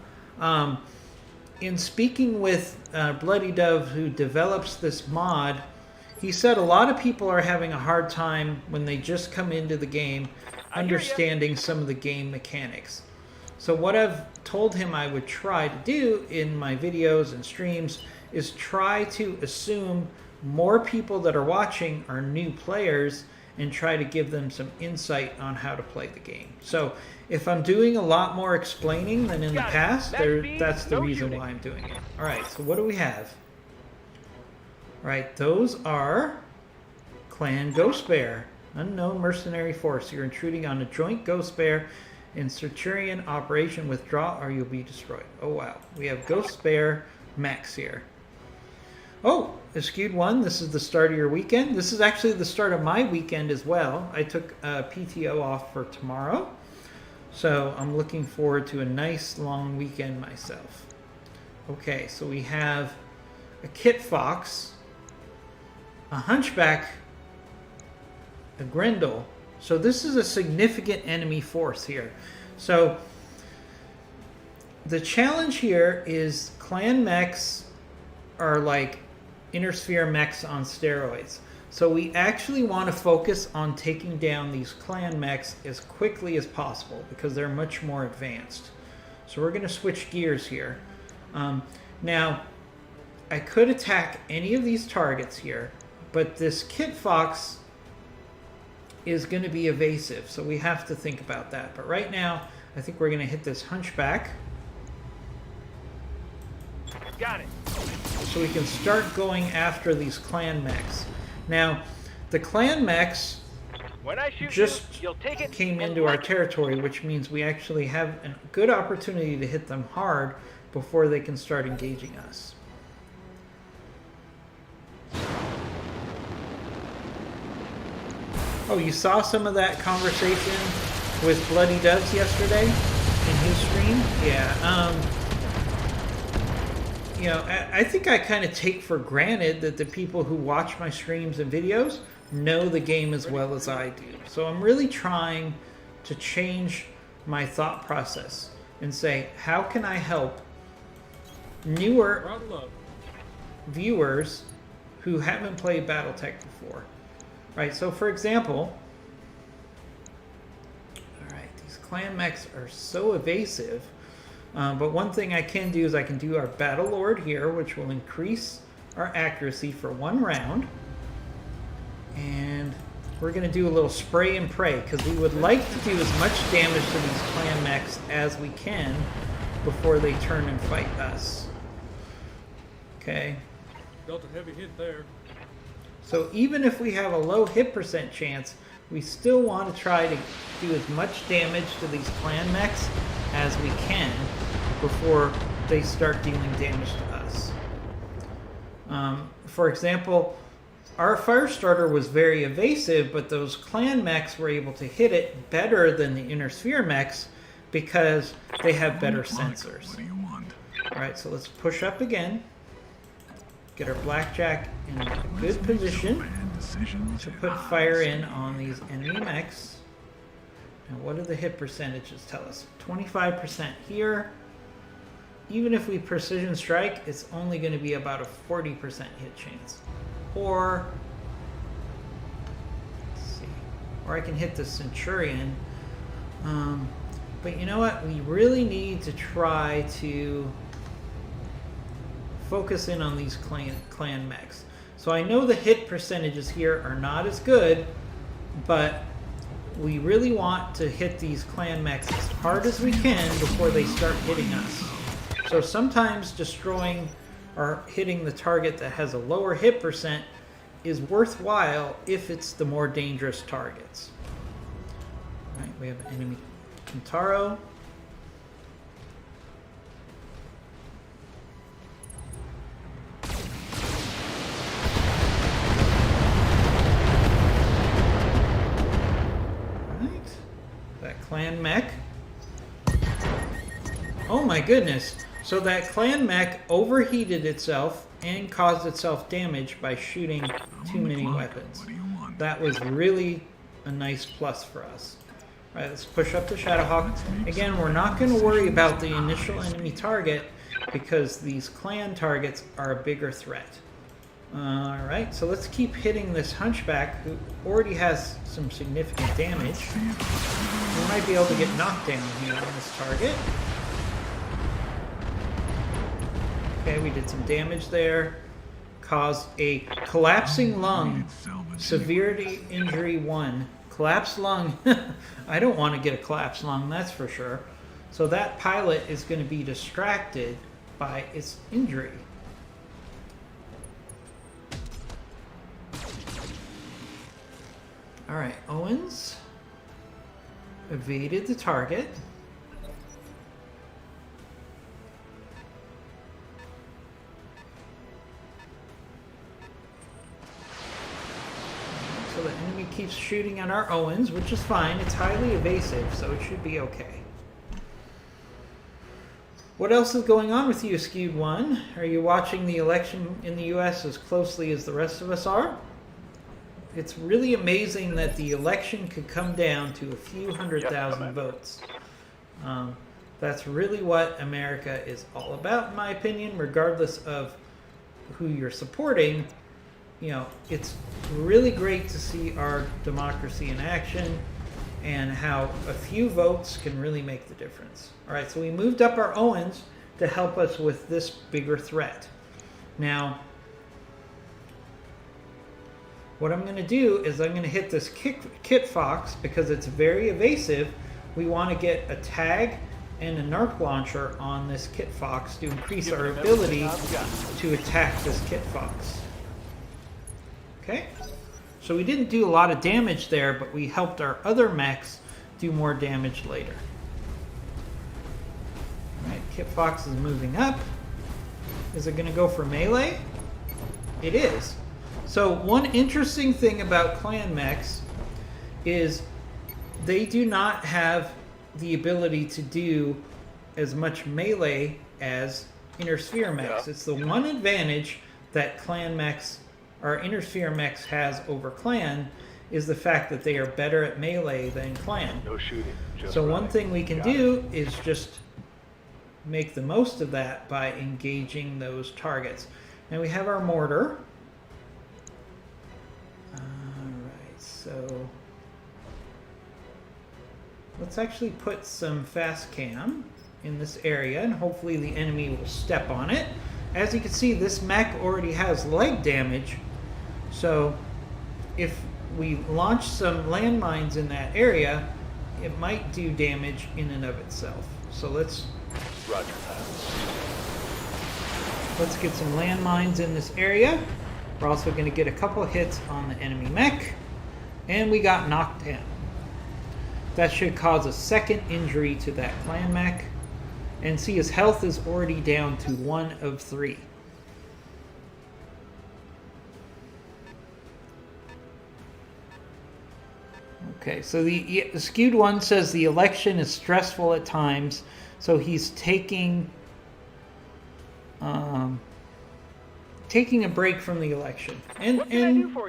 in speaking with Bloody Dove, who develops this mod, he said a lot of people are having a hard time when they just come into the game understanding some of the game mechanics. So what I've told him I would try to do in my videos and streams is try to assume more people that are watching are new players and try to give them some insight on how to play the game. So if I'm doing a lot more explaining than in the past, that's the reason why I'm doing it. All right, so what do we have? All right, those are Clan Ghost Bear. Unknown mercenary force. You're intruding on a joint Ghost Bear In Centurion operation, withdraw or you'll be destroyed. Oh wow. We have Ghost Bear Max here. Oh, Skewed One, this is the start of your weekend. This is actually the start of my weekend as well. I took PTO off for tomorrow. So I'm looking forward to a nice long weekend myself. Okay, so we have a Kit Fox, a Hunchback, a Grendel. So this is a significant enemy force here. So the challenge here is clan mechs are like inner sphere mechs on steroids. So we actually want to focus on taking down these clan mechs as quickly as possible because they're much more advanced. So we're going to switch gears here. Now, I could attack any of these targets here, but this Kit Fox is going to be evasive, so we have to think about that. But right now, I think we're going to hit this Hunchback. Got it. So we can start going after these clan mechs. Now, the clan mechs When I shoot just you, you'll take it came and into our like it. territory, which means we actually have a good opportunity to hit them hard before they can start engaging us. Oh, you saw some of that conversation with Bloody Doves yesterday in his stream? Yeah. You know, I think I kind of take for granted that the people who watch my streams and videos know the game as well as I do. So I'm really trying to change my thought process and say, how can I help newer Throttle up. viewers who haven't played Battletech before? Right, so for example, alright, these clan mechs are so evasive, but one thing I can do is I can do our Battle Lord here, which will increase our accuracy for 1 round. And we're going to do a little spray and pray, because we would like to do as much damage to these clan mechs as we can before they turn and fight us. Okay. Dealt a heavy hit there. So even if we have a low hit percent chance, we still want to try to do as much damage to these clan mechs as we can before they start dealing damage to us. For example, our Firestarter was very evasive, but those clan mechs were able to hit it better than the inner sphere mechs because they have better sensors. What do you want? Alright, so let's push up again. Get our Blackjack in a good position Bad decisions to and put hard fire in on these enemy mechs. And what do the hit percentages tell us? 25% here. Even if we precision strike, it's only going to be about a 40% hit chance. Or, let's see, or I can hit the Centurion. But you know what? We really need to try to focus in on these clan mechs. So I know the hit percentages here are not as good, but we really want to hit these clan mechs as hard as we can before they start hitting us. So sometimes destroying or hitting the target that has a lower hit percent is worthwhile if it's the more dangerous targets. All right, we have an enemy Kintaro. Clan mech. Oh my goodness. So that clan mech overheated itself and caused itself damage by shooting too many weapons. What do you want? That was really a nice plus for us. Alright, let's push up the Shadowhawk. Again, we're not going to worry about the initial enemy target because these clan targets are a bigger threat. Alright, so let's keep hitting this Hunchback who already has some significant damage. We might be able to get knocked down here on this target. Okay, we did some damage there. Caused a collapsing lung. Severity injury 1. Collapsed lung. I don't want to get a collapsed lung, that's for sure. So that pilot is going to be distracted by its injury. Alright, Owens. evaded the target. So the enemy keeps shooting at our Owens, which is fine. It's highly evasive, so it should be okay. What else is going on with you, Skewed One? Are you watching the election in the U.S. as closely as the rest of us are? It's really amazing that the election could come down to a few 100,000 votes. That's really what America is all about, in my opinion, regardless of who you're supporting. You know, it's really great to see our democracy in action and how a few votes can really make the difference. All right, so we moved up our Owens to help us with this bigger threat. Now, what I'm going to do is I'm going to hit this Kit Fox because it's very evasive. We want to get a tag and a narc launcher on this Kit Fox to increase our ability to attack this Kit Fox. Okay, so we didn't do a lot of damage there, but we helped our other mechs do more damage later. Alright, Kit Fox is moving up. Is it going to go for melee? It is. So one interesting thing about clan mechs is they do not have the ability to do as much melee as Inner Sphere mechs. It's the one advantage that clan mechs or Inner Sphere mechs has over clan is the fact that they are better at melee than clan. No shooting. Just So one running. thing we can Got it. do is just make the most of that by engaging those targets. Now we have our mortar. Alright, so let's actually put some fast cam in this area and hopefully the enemy will step on it. As you can see, this mech already has leg damage, so if we launch some landmines in that area, it might do damage in and of itself. So let's Roger that. get some landmines in this area. We're also going to get a couple hits on the enemy mech, and we got knocked down. That should cause a second injury to that clan mech. And see, his health is already down to 1 of 3. Okay, so the Skewed One says the election is stressful at times, so he's taking a break from the election. And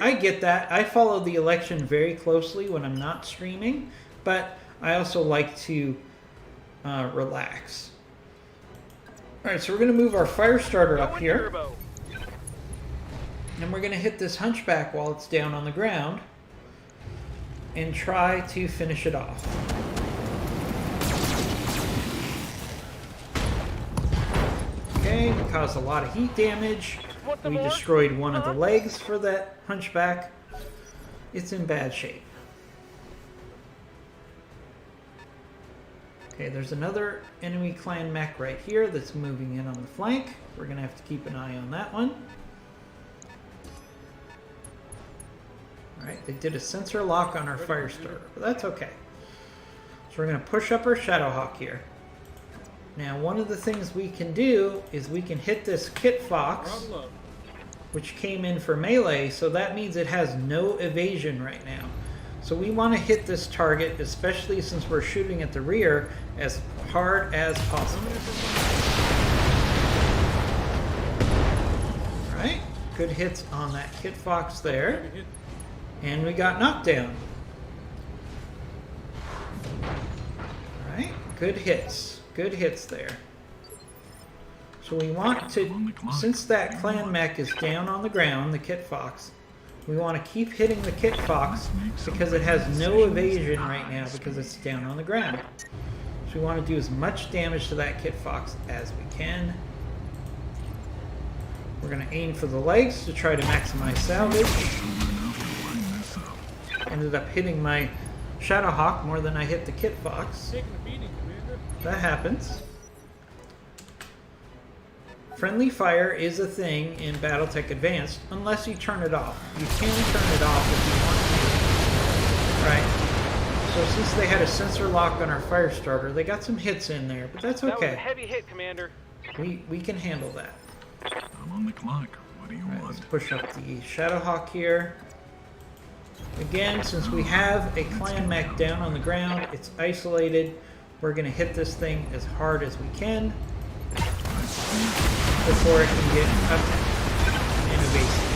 I get that. I follow the election very closely when I'm not streaming, but I also like to relax. Alright, so we're going to move our fire starter up here. And we're going to hit this hunchback while it's down on the ground and try to finish it off. Okay, we caused a lot of heat damage. We destroyed one of the legs for that hunchback. It's in bad shape. Okay, there's another enemy clan mech right here that's moving in on the flank. We're going to have to keep an eye on that one. Alright, they did a sensor lock on our fire starter, but that's okay. So we're going to push up our Shadowhawk here. Now, one of the things we can do is we can hit this Kit Fox, which came in for melee, so that means it has no evasion right now. So we want to hit this target, especially since we're shooting at the rear, as hard as possible. Alright, good hits on that Kit Fox there. And we got knocked down. Alright, good hits. Good hits there. So we want to, since that clan mech is down on the ground, the Kit Fox, we want to keep hitting the Kit Fox because it has no evasion right now because it's down on the ground. So we want to do as much damage to that Kit Fox as we can. We're going to aim for the legs to try to maximize salvage. Ended up hitting my Shadowhawk more than I hit the Kit Fox. That happens. Friendly fire is a thing in Battletech Advanced, unless you turn it off. You can turn it off if you want to. Right? So since they had a sensor lock on our fire starter, they got some hits in there, but that's That was a okay. heavy hit, Commander. We can handle that. I'm on the clock. What do you Alright, want? let's push up the Shadowhawk here. Again, since we have a clan mech down on the ground, it's isolated. We're going to hit this thing as hard as we can before it can get up and evasive.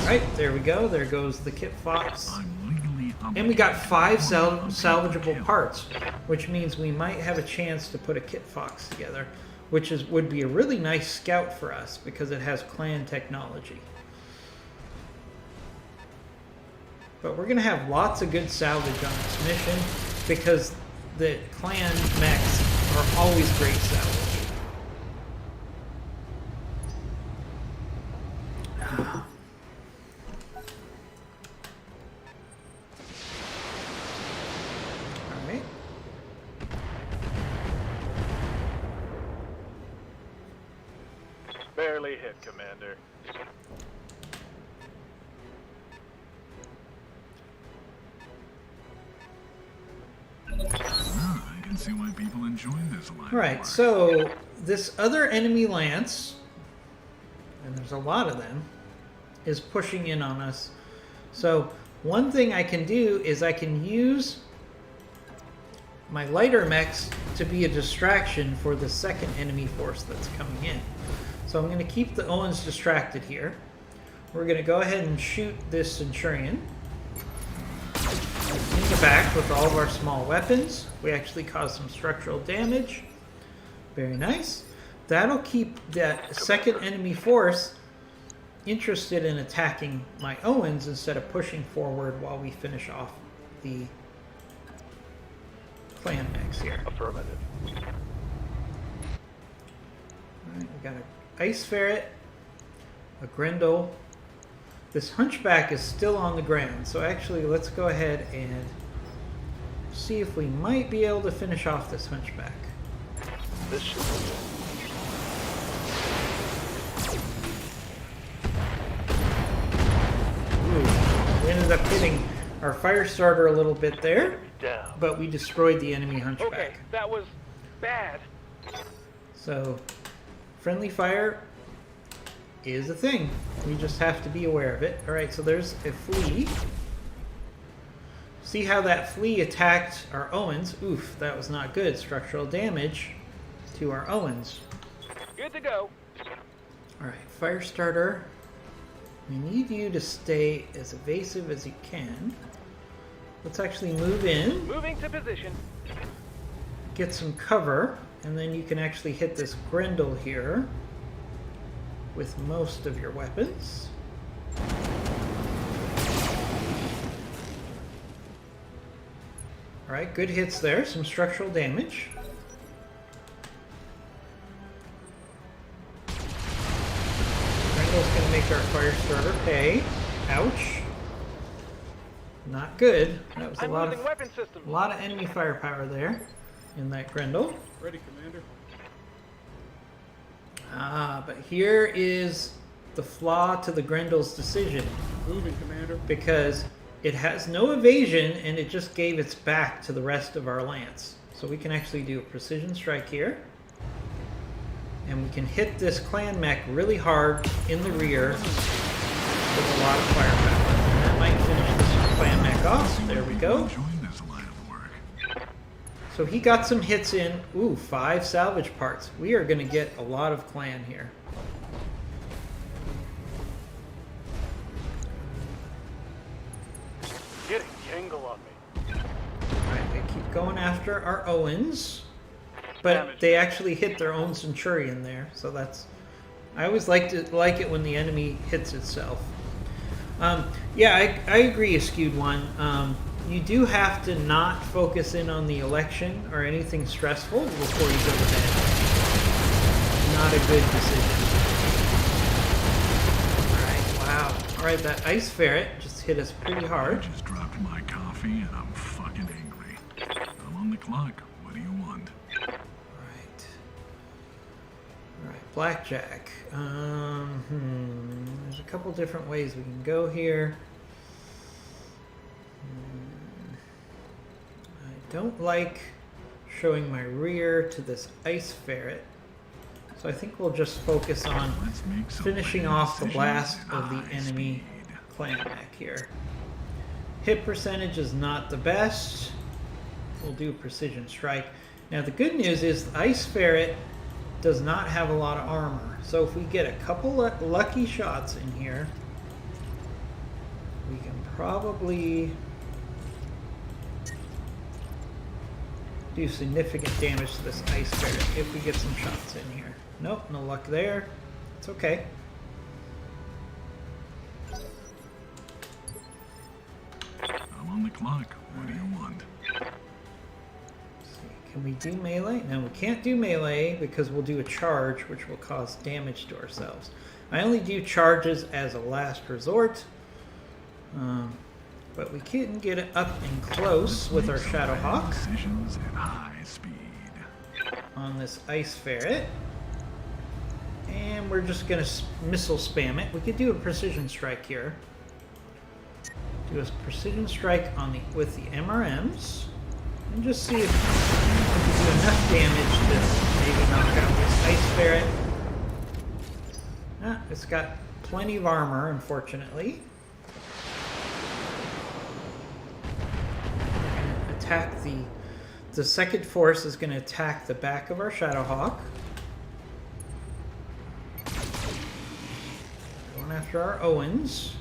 Alright, there we go. There goes the Kit Fox. I'm legally And we got 5 salvageable parts, which means we might have a chance to put a Kit Fox together, which would be a really nice scout for us because it has clan technology. But we're going to have lots of good salvage on this mission because the clan mechs are always great salvage. Alright. Barely hit, Commander. I can see why people enjoy this line. Right, so this other enemy lance, and there's a lot of them, is pushing in on us. So one thing I can do is I can use my lighter mechs to be a distraction for the second enemy force that's coming in. So I'm going to keep the Owens distracted here. We're going to go ahead and shoot this Centurion in the back with all of our small weapons. We actually caused some structural damage. Very nice. That'll keep that second enemy force interested in attacking my Owens instead of pushing forward while we finish off the clan mechs here. Affirmative. Alright, we got an Ice Ferret, a Grendel. This Hunchback is still on the ground, so actually let's go ahead and see if we might be able to finish off this Hunchback. This should be it. Ooh, we ended up hitting our fire starter a little bit there, Down. but we destroyed the enemy Hunchback. Okay, that was bad. So, friendly fire is a thing. We just have to be aware of it. Alright, so there's a flea. See how that flea attacked our Owens? Oof, that was not good. Structural damage to our Owens. Good to go. Alright, fire starter. We need you to stay as evasive as you can. Let's actually move in, Moving to position. get some cover, and then you can actually hit this Grendel here with most of your weapons. Alright, good hits there, some structural damage. Grendel's gonna make our fire starter pay. Ouch. Not good. That was I'm a losing weapon systems. lot of enemy firepower there in that Grendel. Ready, Commander. Ah, but here is the flaw to the Grendel's decision, Moving, Commander. because it has no evasion and it just gave its back to the rest of our lance. So we can actually do a precision strike here, and we can hit this clan mech really hard in the rear with a lot of firepower. And that might finish this clan mech off. There we go. Enjoy this line of work. So he got some hits in. Ooh, 5 salvage parts. We are going to get a lot of clan here. Getting Yangle on me. Alright, they keep going after our Owens. But they actually hit their own Centurion there. So that's... I always like it when the enemy hits itself. Yeah, I agree, Skewed One. You do have to not focus in on the election or anything stressful before you go to bed. Not a good decision. Alright, wow. Alright, that Ice Ferret just hit us pretty I hard. just dropped my coffee and I'm fucking angry. I'm on the clock. What do you want? Alright. Alright, Blackjack. There's a couple different ways we can go here. don't like showing my rear to this ice ferret. So I think we'll just focus on Let's make some finishing lame off the decisions blast at of the high enemy speed. clan mech here. Hit percentage is not the best. We'll do precision strike. Now the good news is the ice ferret does not have a lot of armor. So if we get a couple lucky shots in here, we can probably do significant damage to this ice ferret if we get some shots in here. Nope, no luck there. It's okay. I'm on the clock. What do you want? Let's see, can we do melee? No, we can't do melee because we'll do a charge, which will cause damage to ourselves. I only do charges as a last resort, but we can get it up and close with our Shadow Hawk Decisions at high speed. on this ice ferret. And we're just going to missile spam it. We could do a precision strike here. Do a precision strike on the with the MRMs. And just see if we can do enough damage to maybe knock out this ice ferret. Ah, it's got plenty of armor, unfortunately. We're going to attack the second force is going to attack the back of our Shadowhawk. Going after our Owens.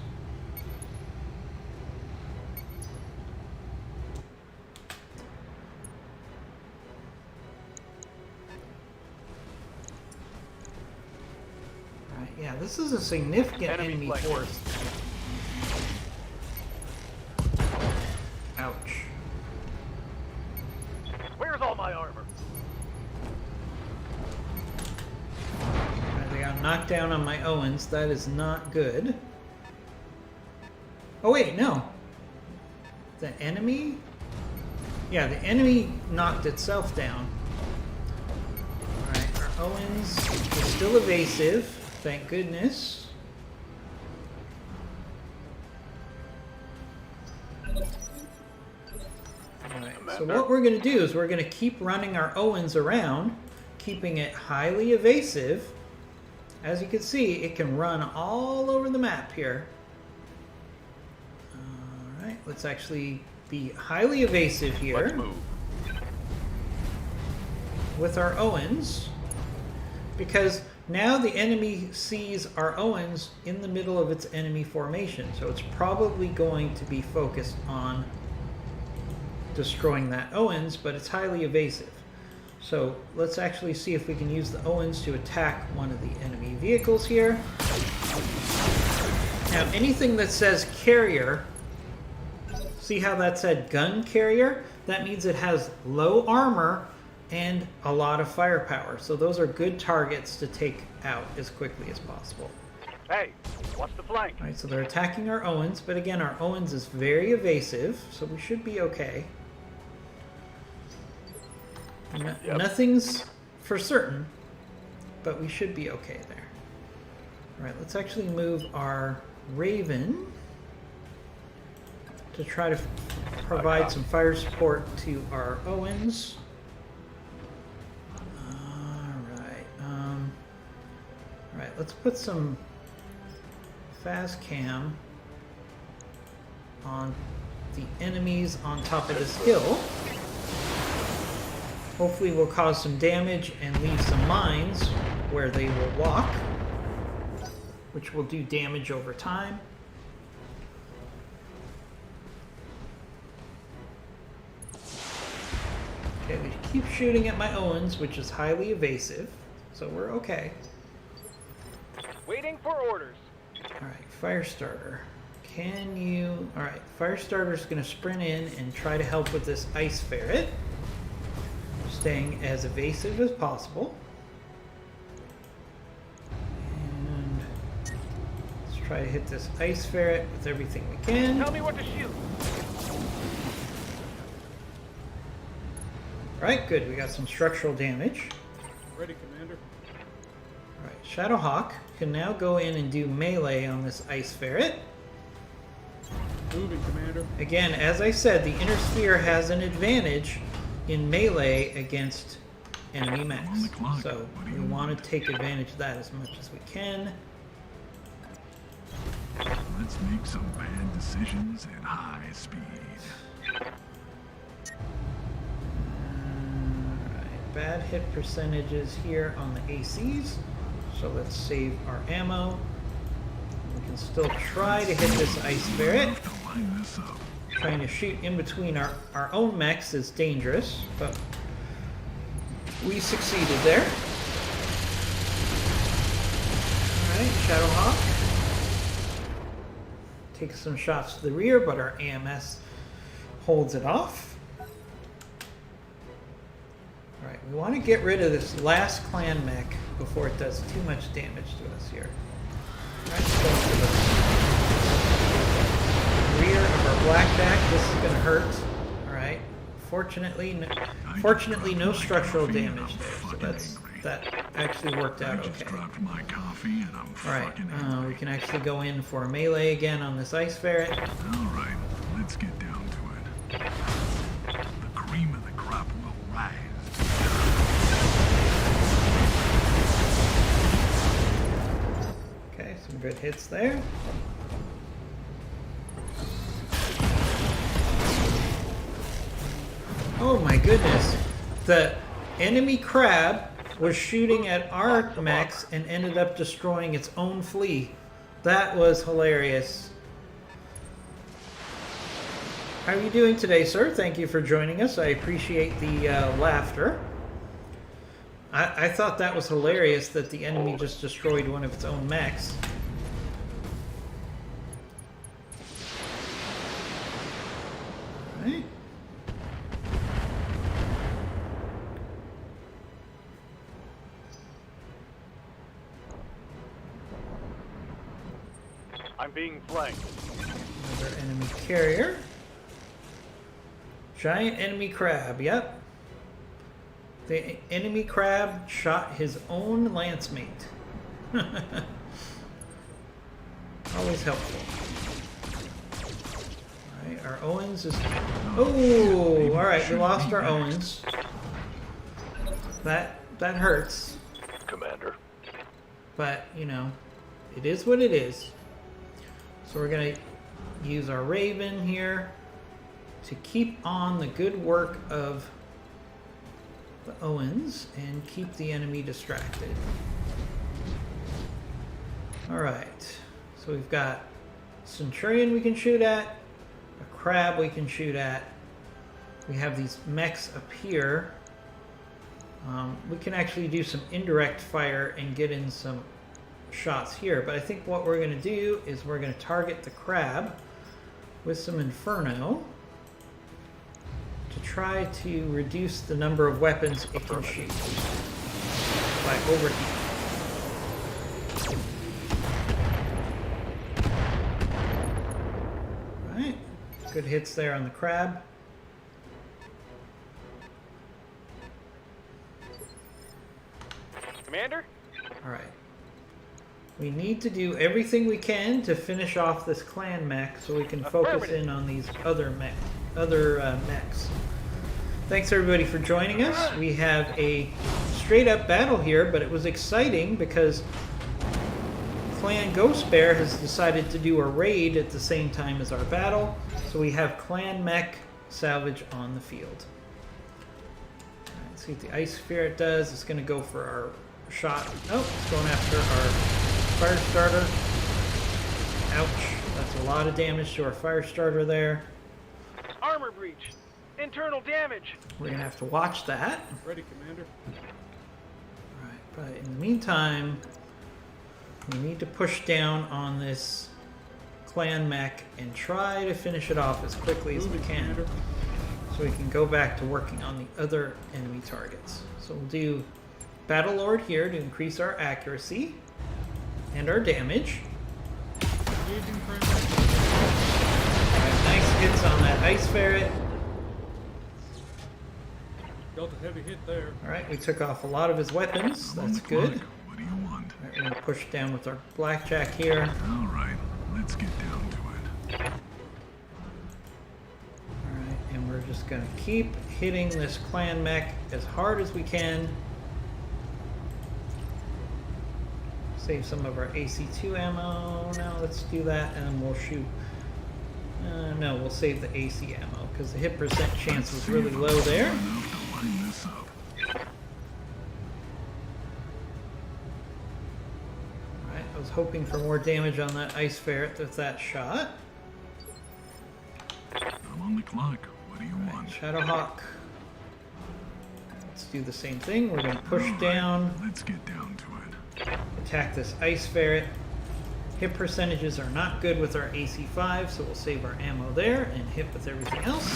Alright, yeah, this is a significant enemy force. Ouch. Where's all my armor? Alright, I got knocked down on my Owens. That is not good. Oh wait, no. The enemy? Yeah, the enemy knocked itself down. Alright, our Owens is still evasive. Thank goodness. Alright, so what we're going to do is we're going to keep running our Owens around, keeping it highly evasive. As you can see, it can run all over the map here. Alright, let's actually be highly evasive here. Let's move. With our Owens, because now the enemy sees our Owens in the middle of its enemy formation, so it's probably going to be focused on destroying that Owens, but it's highly evasive. So let's actually see if we can use the Owens to attack one of the enemy vehicles here. Now anything that says carrier, see how that said gun carrier? That means it has low armor and a lot of firepower. So those are good targets to take out as quickly as possible. Hey, watch the flank. Alright, so they're attacking our Owens, but again, our Owens is very evasive, so we should be okay. Yep. Nothing's for certain, but we should be okay there. Alright, let's actually move our Raven to try to provide some fire support to our Owens. Alright, let's put some fast cam on the enemies on top of this hill. Hopefully we'll cause some damage and leave some mines where they will walk, which will do damage over time. Okay, we keep shooting at my Owens, which is highly evasive, so we're okay. Waiting for orders. Alright, Firestarter. Can you... Alright, Firestarter's going to sprint in and try to help with this Ice Ferret. Staying as evasive as possible. And let's try to hit this Ice Ferret with everything we can. Tell me what to shoot. Alright, good. We got some structural damage. Ready, Commander. Alright, Shadowhawk can now go in and do melee on this Ice Ferret. Moving, Commander. Again, as I said, the inner sphere has an advantage in melee against enemy mechs. So we want to take advantage of that as much as we can. Let's make some bad decisions at high speed. Alright, bad hit percentages here on the ACs. So let's save our ammo. We can still try to hit this ice ferret. Trying to shoot in between our own mechs is dangerous, but we succeeded there. Alright, Shadowhawk. Takes some shots to the rear, but our AMS holds it off. Alright, we want to get rid of this last clan mech before it does too much damage to us here. Alright, so to the rear of our blackjack. This is going to hurt. Alright. Fortunately, no structural damage there, so that actually worked out okay. Alright, we can actually go in for a melee again on this ice ferret. Alright, let's get down to it. The cream of the crop will rise. Okay, some good hits there. Oh my goodness. The enemy crab was shooting at our mechs and ended up destroying its own flea. That was hilarious. How are you doing today, sir? Thank you for joining us. I appreciate the laughter. I thought that was hilarious that the enemy just destroyed one of its own mechs. Alright. I'm being flanked. Another enemy carrier. Giant enemy crab, yep. The enemy crab shot his own lance mate. Always helpful. Alright, our Owens is... Oh! Alright, we lost our Owens. That hurts. Commander. But, you know, it is what it is. So we're going to use our Raven here to keep on the good work of the Owens and keep the enemy distracted. Alright, so we've got Centurion we can shoot at, a Crab we can shoot at. We have these mechs up here. We can actually do some indirect fire and get in some shots here, but I think what we're going to do is we're going to target the Crab with some Inferno to try to reduce the number of weapons it can shoot by overheat. Alright, good hits there on the Crab. Commander? Alright. We need to do everything we can to finish off this clan mech so we can focus in on these other mechs. Thanks everybody for joining us. We have a straight up battle here, but it was exciting because Clan Ghost Bear has decided to do a raid at the same time as our battle. So we have clan mech salvage on the field. Alright, let's see what the ice ferret does. It's going to go for our shot. Oh, it's going after our fire starter. Ouch. That's a lot of damage to our fire starter there. Armor breach. Internal damage. We're going to have to watch that. Ready, Commander. Alright, but in the meantime, we need to push down on this clan mech and try to finish it off as quickly as we can. So we can go back to working on the other enemy targets. So we'll do Battle Lord here to increase our accuracy and our damage. Alright, nice hits on that ice ferret. Dealt a heavy hit there. Alright, we took off a lot of his weapons. That's good. What do you want? Alright, we're going to push down with our blackjack here. Alright, let's get down to it. Just gonna keep hitting this clan mech as hard as we can. Save some of our AC2 ammo. Now let's do that, and we'll shoot. No, we'll save the AC ammo because the hit percent chance was really low there. Alright, I was hoping for more damage on that ice ferret with that shot. I'm on the clock. What do you want? Shadowhawk. Let's do the same thing. We're going to push down. Let's get down to it. Attack this ice ferret. Hit percentages are not good with our AC5, so we'll save our ammo there and hit with everything else.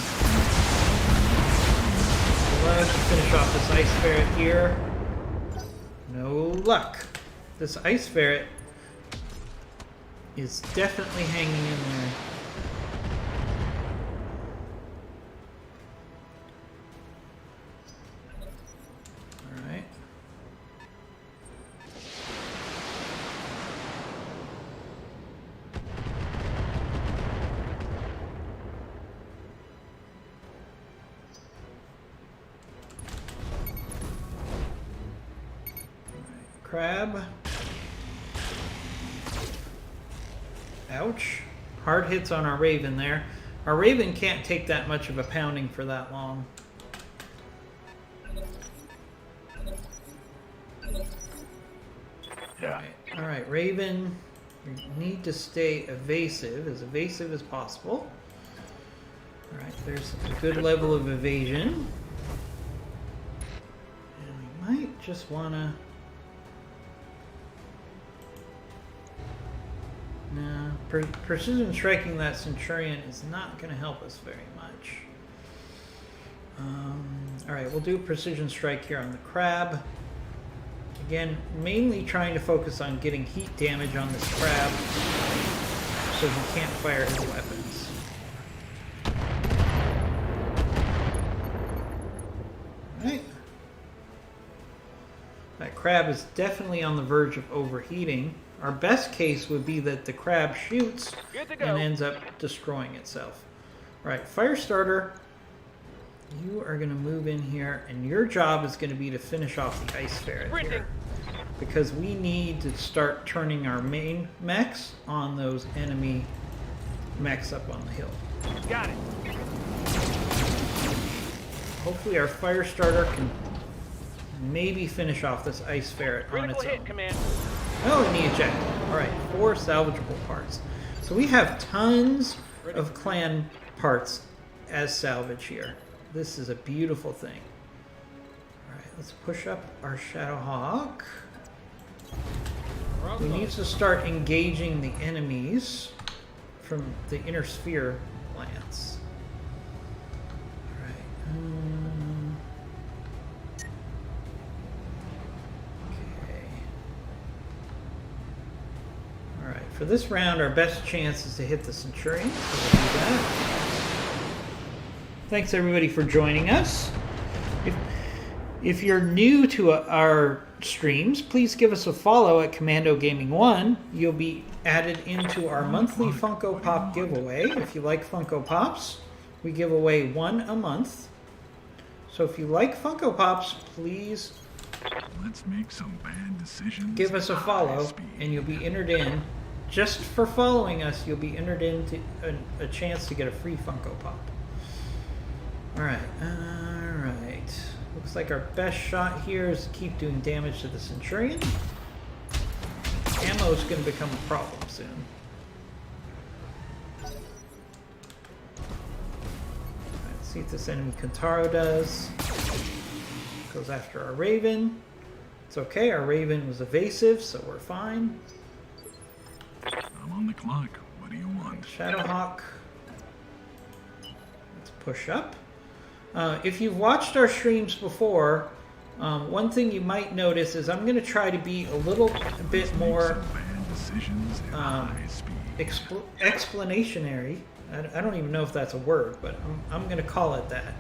Let's finish off this ice ferret here. No luck. This ice ferret is definitely hanging in there. Alright. Crab. Ouch. Hard hits on our Raven there. Our Raven can't take that much of a pounding for that long. Yeah. Alright, Raven, you need to stay evasive as possible. Alright, there's a good level of evasion. And we might just want to... No, precision striking that Centurion is not going to help us very much. Alright, we'll do precision strike here on the crab. Again, mainly trying to focus on getting heat damage on this crab so he can't fire his weapons. Alright. That crab is definitely on the verge of overheating. Our best case would be that the crab shoots and ends up destroying itself. Alright, Firestarter, you are going to move in here, and your job is going to be to finish off the ice ferret here. Because we need to start turning our main mechs on those enemy mechs up on the hill. Got it. Hopefully our Firestarter can maybe finish off this ice ferret on its Critical hit, own. Commander. Oh, and he ejected. Alright, 4 salvageable parts. So we have tons of clan parts as salvage here. This is a beautiful thing. Alright, let's push up our Shadowhawk. We need to start engaging the enemies from the inner sphere plants. Alright. Okay. Alright, for this round, our best chance is to hit the Centurion, so we'll do that. Thanks everybody for joining us. If you're new to our streams, please give us a follow at Commando Gaming 1. You'll be added into our monthly Funko Pop giveaway. If you like Funko Pops, we give away 1 a month. So if you like Funko Pops, please Let's make some bad decisions. give us a follow and you'll be entered in. Just for following us, you'll be entered into a chance to get a free Funko Pop. Alright, looks like our best shot here is to keep doing damage to the Centurion. Ammo is going to become a problem soon. Let's see what this enemy Kentaro does. Goes after our Raven. It's okay, our Raven was evasive, so we're fine. I'm on the clock. What do you want? Shadowhawk. Let's push up. If you've watched our streams before, one thing you might notice is I'm going to try to be a little bit more explanationary. I don't even know if that's a word, but I'm going to call it that.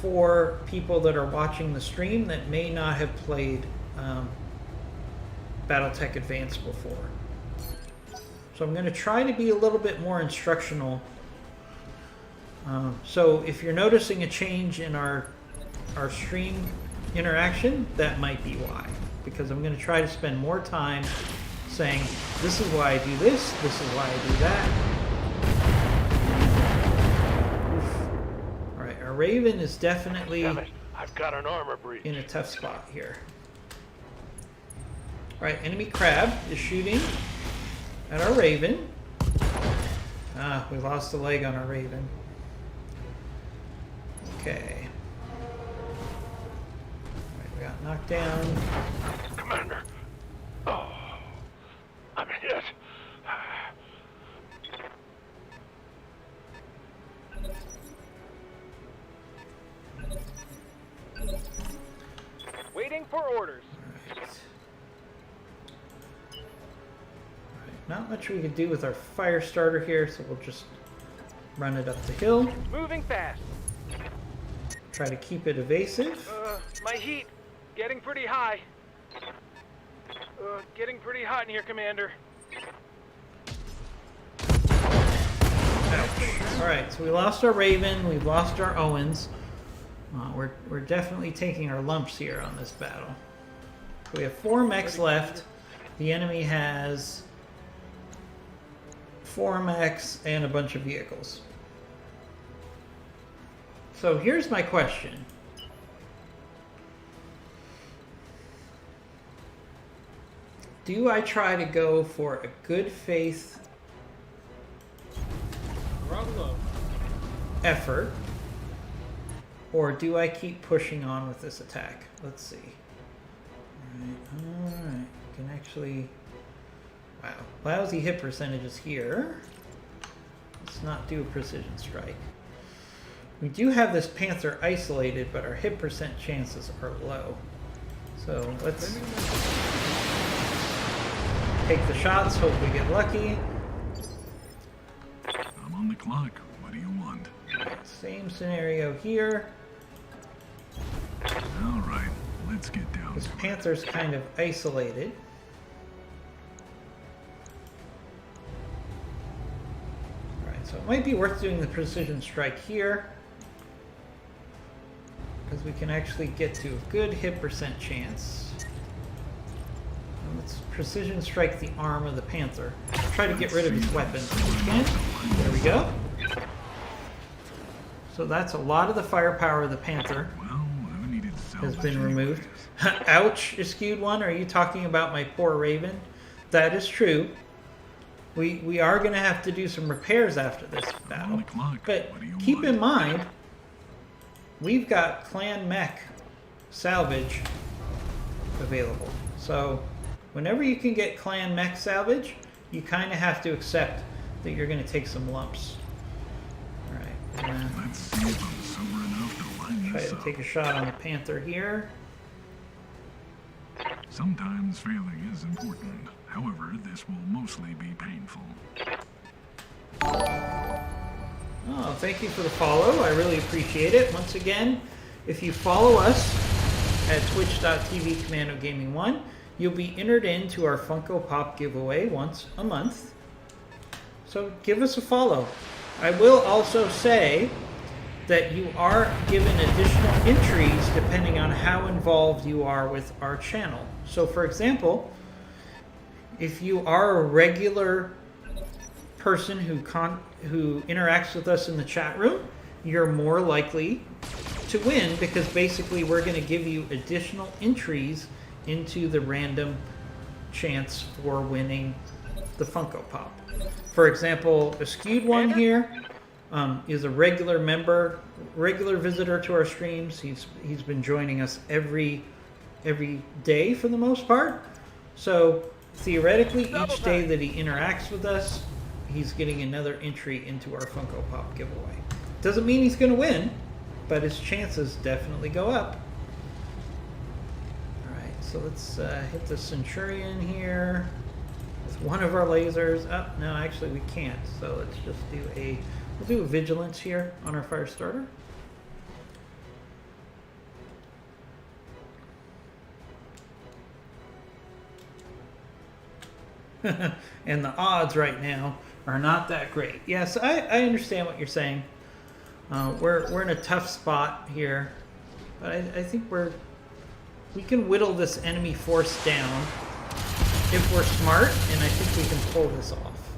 For people that are watching the stream that may not have played Battletech Advanced before. So I'm going to try to be a little bit more instructional So if you're noticing a change in our stream interaction, that might be why. Because I'm going to try to spend more time saying, this is why I do this is why I do that. Oof. Alright, our Raven is definitely Damn it, I've got an armor breach. in a tough spot here. Alright, enemy crab is shooting at our Raven. Ah, we lost a leg on our Raven. Okay. Alright, we got knocked down. Commander. Oh, I'm hit. Waiting for orders. Alright, not much we could do with our fire starter here, so we'll just run it up the hill. Moving fast. Try to keep it evasive. My heat getting pretty high. Getting pretty hot in here, Commander. Alright, so we lost our Raven, we've lost our Owens. We're definitely taking our lumps here on this battle. We have 4 mechs left. The enemy has 4 mechs and a bunch of vehicles. So here's my question. Do I try to go for a good faith effort, or do I keep pushing on with this attack? Let's see. Alright, can actually... Wow, lousy hit percentages here. Let's not do a precision strike. We do have this Panther isolated, but our hit percent chances are low. So let's take the shots, hope we get lucky. I'm on the clock. What do you want? Same scenario here. All right, let's get down This to it. Panther's kind of isolated. Alright, so it might be worth doing the precision strike here, because we can actually get to a good hit percent chance. And let's precision strike the arm of the Panther. Try to get rid of his weapons if we can. There we go. So that's a lot of the firepower of the Panther Well, I needed has salvage been removed. anyways. Ouch, Skewed One, are you talking about my poor Raven? That is true. We are going to have to do some repairs after this I'm on battle. the clock. But What do you keep want? in mind, we've got clan mech salvage available. So whenever you can get clan mech salvage, you kind of have to accept that you're going to take some lumps. Alright, Let's see if I'm sober enough to line try this to up. take a shot on the Panther here. Sometimes failing is important. However, this will mostly be painful. Oh, thank you for the follow. I really appreciate it. Once again, if you follow us at twitch.tv/CommandoGaming1, you'll be entered into our Funko Pop giveaway once a month. So give us a follow. I will also say that you are given additional entries depending on how involved you are with our channel. So for example, if you are a regular person who interacts with us in the chat room, you're more likely to win, because basically we're going to give you additional entries into the random chance for winning the Funko Pop. For example, a Skewed One here is a regular member, regular visitor to our streams. He's been joining us every day for the most part. So theoretically, each day that he interacts with us, he's getting another entry into our Funko Pop giveaway. Doesn't mean he's going to win, but his chances definitely go up. Alright, so let's hit the Centurion here with one of our lasers. Oh, no, actually we can't. So let's just do we'll do a Vigilance here on our fire starter. And the odds right now are not that great. Yes, I understand what you're saying. We're in a tough spot here, but I think we can whittle this enemy force down if we're smart, and I think we can pull this off.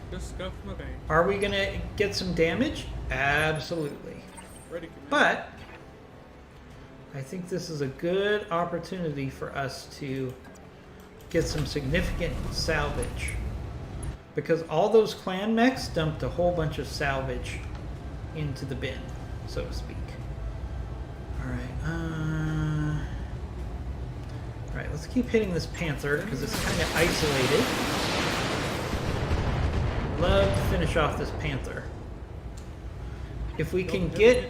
Just scuff my vein. Are we gonna get some damage? Absolutely. Ready, Commander. But I think this is a good opportunity for us to get some significant salvage, because all those clan mechs dumped a whole bunch of salvage into the bin, so to speak. Alright, let's keep hitting this Panther because it's kind of isolated. Love to finish off this Panther. If we can get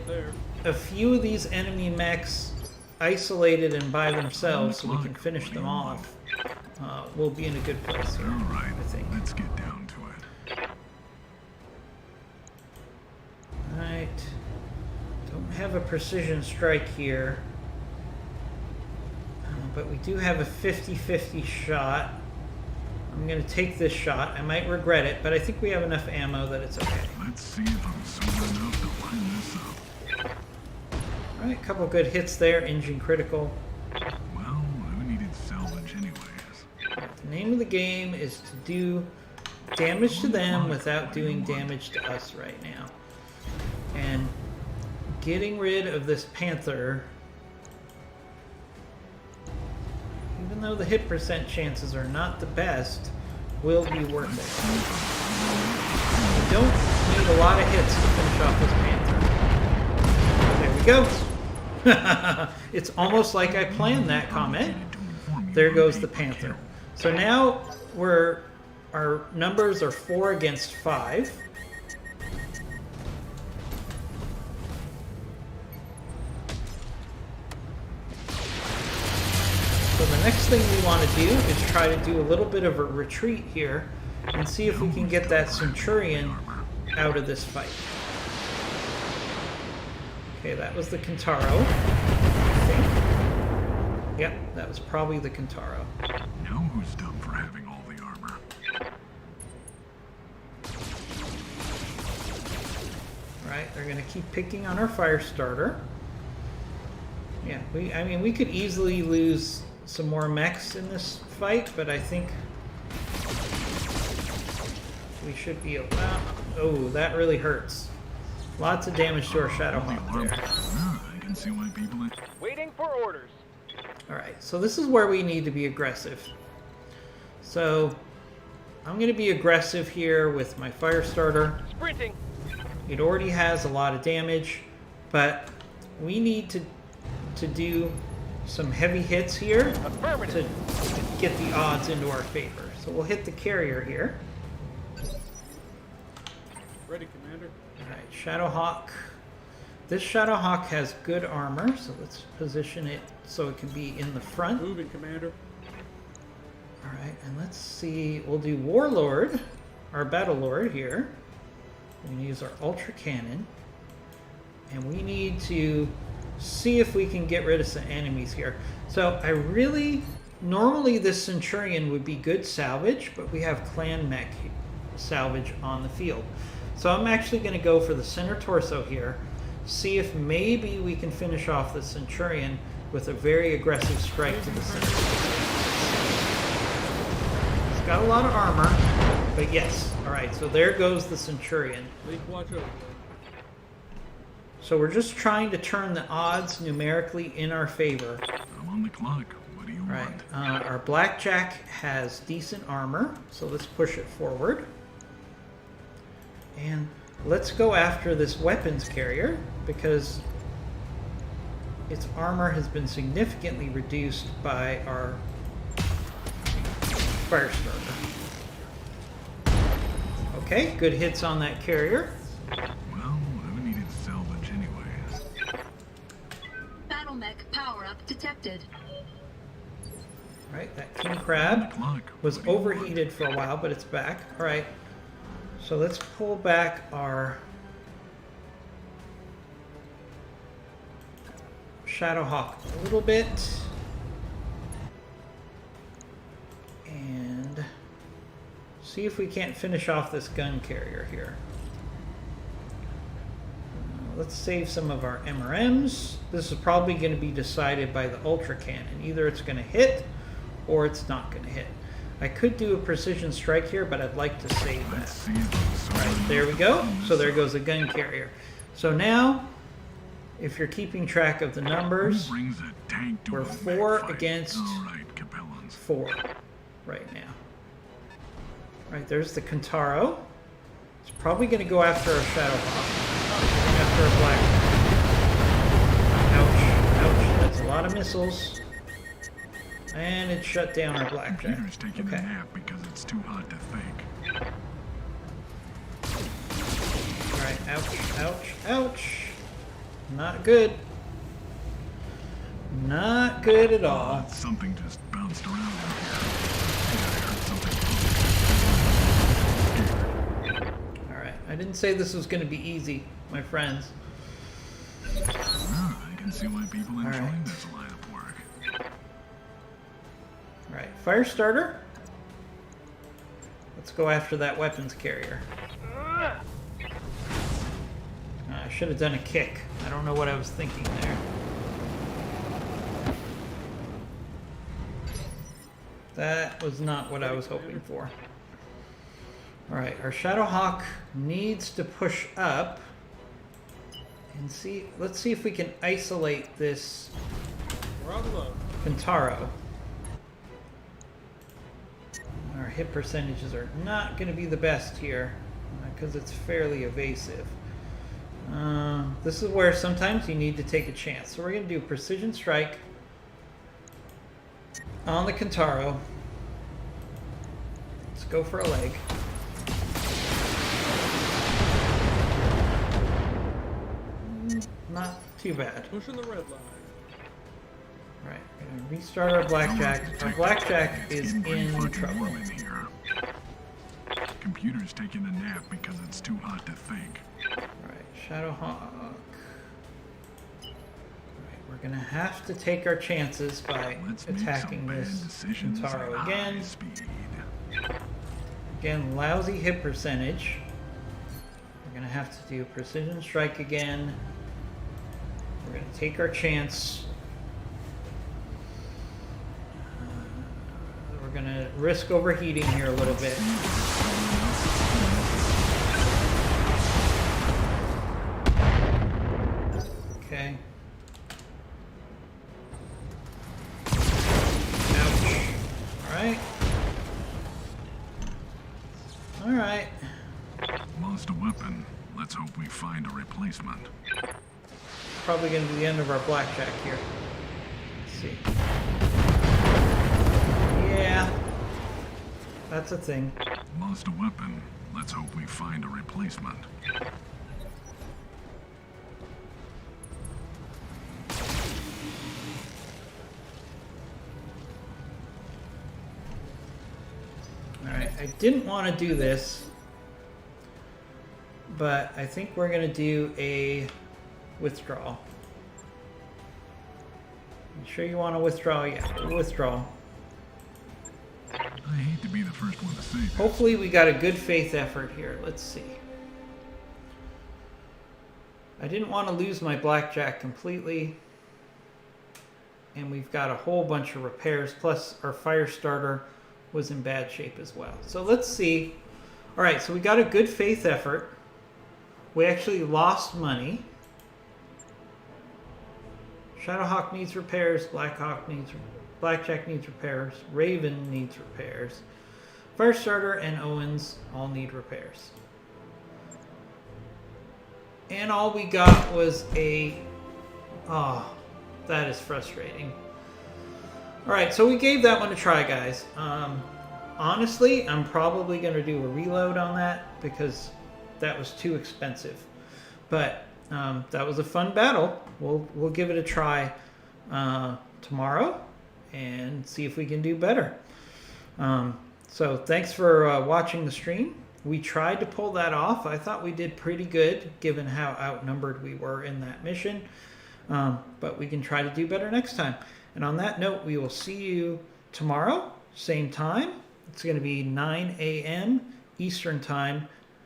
a few of these enemy mechs isolated and by themselves so we can finish them off, we'll be in a good place here, Alright, I think. let's get down to it. Alright. Don't have a precision strike here. But we do have a 50-50 shot. I'm going to take this shot. I might regret it, but I think we have enough ammo that it's okay. Let's see if I'm smart enough to line this up. Alright, a couple good hits there. Engine critical. Well, who needed salvage anyways? The name of the game is to do damage to them without doing damage to us right now. And getting rid of this Panther, even though the hit percent chances are not the best, will be worth it. We don't need a lot of hits to finish off this Panther. There we go. It's almost like I planned that comment. There goes the Panther. So now our numbers are 4 against 5. So the next thing we want to do is try to do a little bit of a retreat here and see if we can get that Centurion out of this fight. Okay, that was the Kintaro, I think. Yep, that was probably the Kintaro. Now who's dumb for having all the armor? Right, they're going to keep picking on our fire starter. Yeah, I mean, we could easily lose some more mechs in this fight, but I think we should be able... Oh, that really hurts. Lots of damage to our Shadowhawk there. I can see why people... Waiting for orders. Alright, so this is where we need to be aggressive. So, I'm going to be aggressive here with my fire starter. Sprinting. It already has a lot of damage, but we need to do some heavy hits here to get the odds into our favor. So we'll hit the carrier here. Ready, Commander. Alright, Shadowhawk. This Shadowhawk has good armor, so let's position it so it can be in the front. Moving, Commander. Alright, and let's see. We'll do Warlord, our Battle Lord here. We're going to use our Ultra Cannon. And we need to see if we can get rid of some enemies here. So I normally this Centurion would be good salvage, but we have clan mech salvage on the field. So I'm actually going to go for the center torso here, see if maybe we can finish off the Centurion with a very aggressive strike to the center. It's got a lot of armor, but yes. Alright, so there goes the Centurion. Please watch over. So we're just trying to turn the odds numerically in our favor. I'm on the clock. What do you want? Our Blackjack has decent armor, so let's push it forward. And let's go after this weapons carrier, because its armor has been significantly reduced by our fire starter. Okay, good hits on that carrier. Well, who needed salvage anyways? Battle mech power-up detected. Right, that King Crab was overheated for a while, but it's back. Alright, so let's pull back our Shadowhawk a little bit. And see if we can't finish off this gun carrier here. let's save some of our MRMs. This is probably going to be decided by the Ultra Cannon. Either it's going to hit or it's not going to hit. I could do a precision strike here, but I'd like to save that. Alright, there we go. So there goes the gun carrier. So now, if you're keeping track of the numbers, we're 4 against 4 right now. Alright, there's the Kentaro. It's probably going to go after a Shadowhawk. After a Black. Ouch, ouch. That's a lot of missiles. And it shut down our Blackjack. Computer's taking a nap because it's too hot to think. Alright, ouch, ouch, ouch. Not good. Not good at all. Something just bounced around in here. Alright, I didn't say this was going to be easy, my friends. I can see why people enjoy this line of work. Alright, fire starter. Let's go after that weapons carrier. I should have done a kick. I don't know what I was thinking there. That was not what I was hoping for. Alright, our Shadowhawk needs to push up. And see, let's see if we can isolate this Kentaro. Our hit percentages are not going to be the best here because it's fairly evasive. This is where sometimes you need to take a chance. So we're going to do precision strike on the Kentaro. Let's go for a leg. Not too bad. Pushing the red line. Right, we're going to restart our Blackjack. Our Blackjack is in trouble. Computer's taking a nap because it's too hot to think. Alright, Shadowhawk. Alright, we're going to have to take our chances by attacking this Kentaro again. Again, lousy hit percentage. We're going to have to do precision strike again. We're going to take our chance. We're going to risk overheating here a little bit. Okay. Ouch. Alright. Alright. Lost a weapon. Let's hope we find a replacement. Probably going to be the end of our Blackjack here. Let's see. Yeah. That's a thing. Lost a weapon. Let's hope we find a replacement. Alright, I didn't want to do this, but I think we're going to do a withdrawal. You sure you want to withdraw? Yeah, withdrawal. I hate to be the first one to say this. Hopefully we got a good faith effort here. Let's see. I didn't want to lose my Blackjack completely. And we've got a whole bunch of repairs, plus our fire starter was in bad shape as well. So let's see. Alright, so we got a good faith effort. We actually lost money. Shadowhawk needs repairs. Blackjack needs repairs. Raven needs repairs. Firestarter and Owens all need repairs. And all we got was a... Oh, that is frustrating. Alright, so we gave that one a try, guys. Honestly, I'm probably going to do a reload on that because that was too expensive. But that was a fun battle. We'll give it a try tomorrow and see if we can do better. So thanks for watching the stream. We tried to pull that off. I thought we did pretty good given how outnumbered we were in that mission. But we can try to do better next time. And on that note, we will see you tomorrow, same time. It's going to be 9 a.m. Eastern Time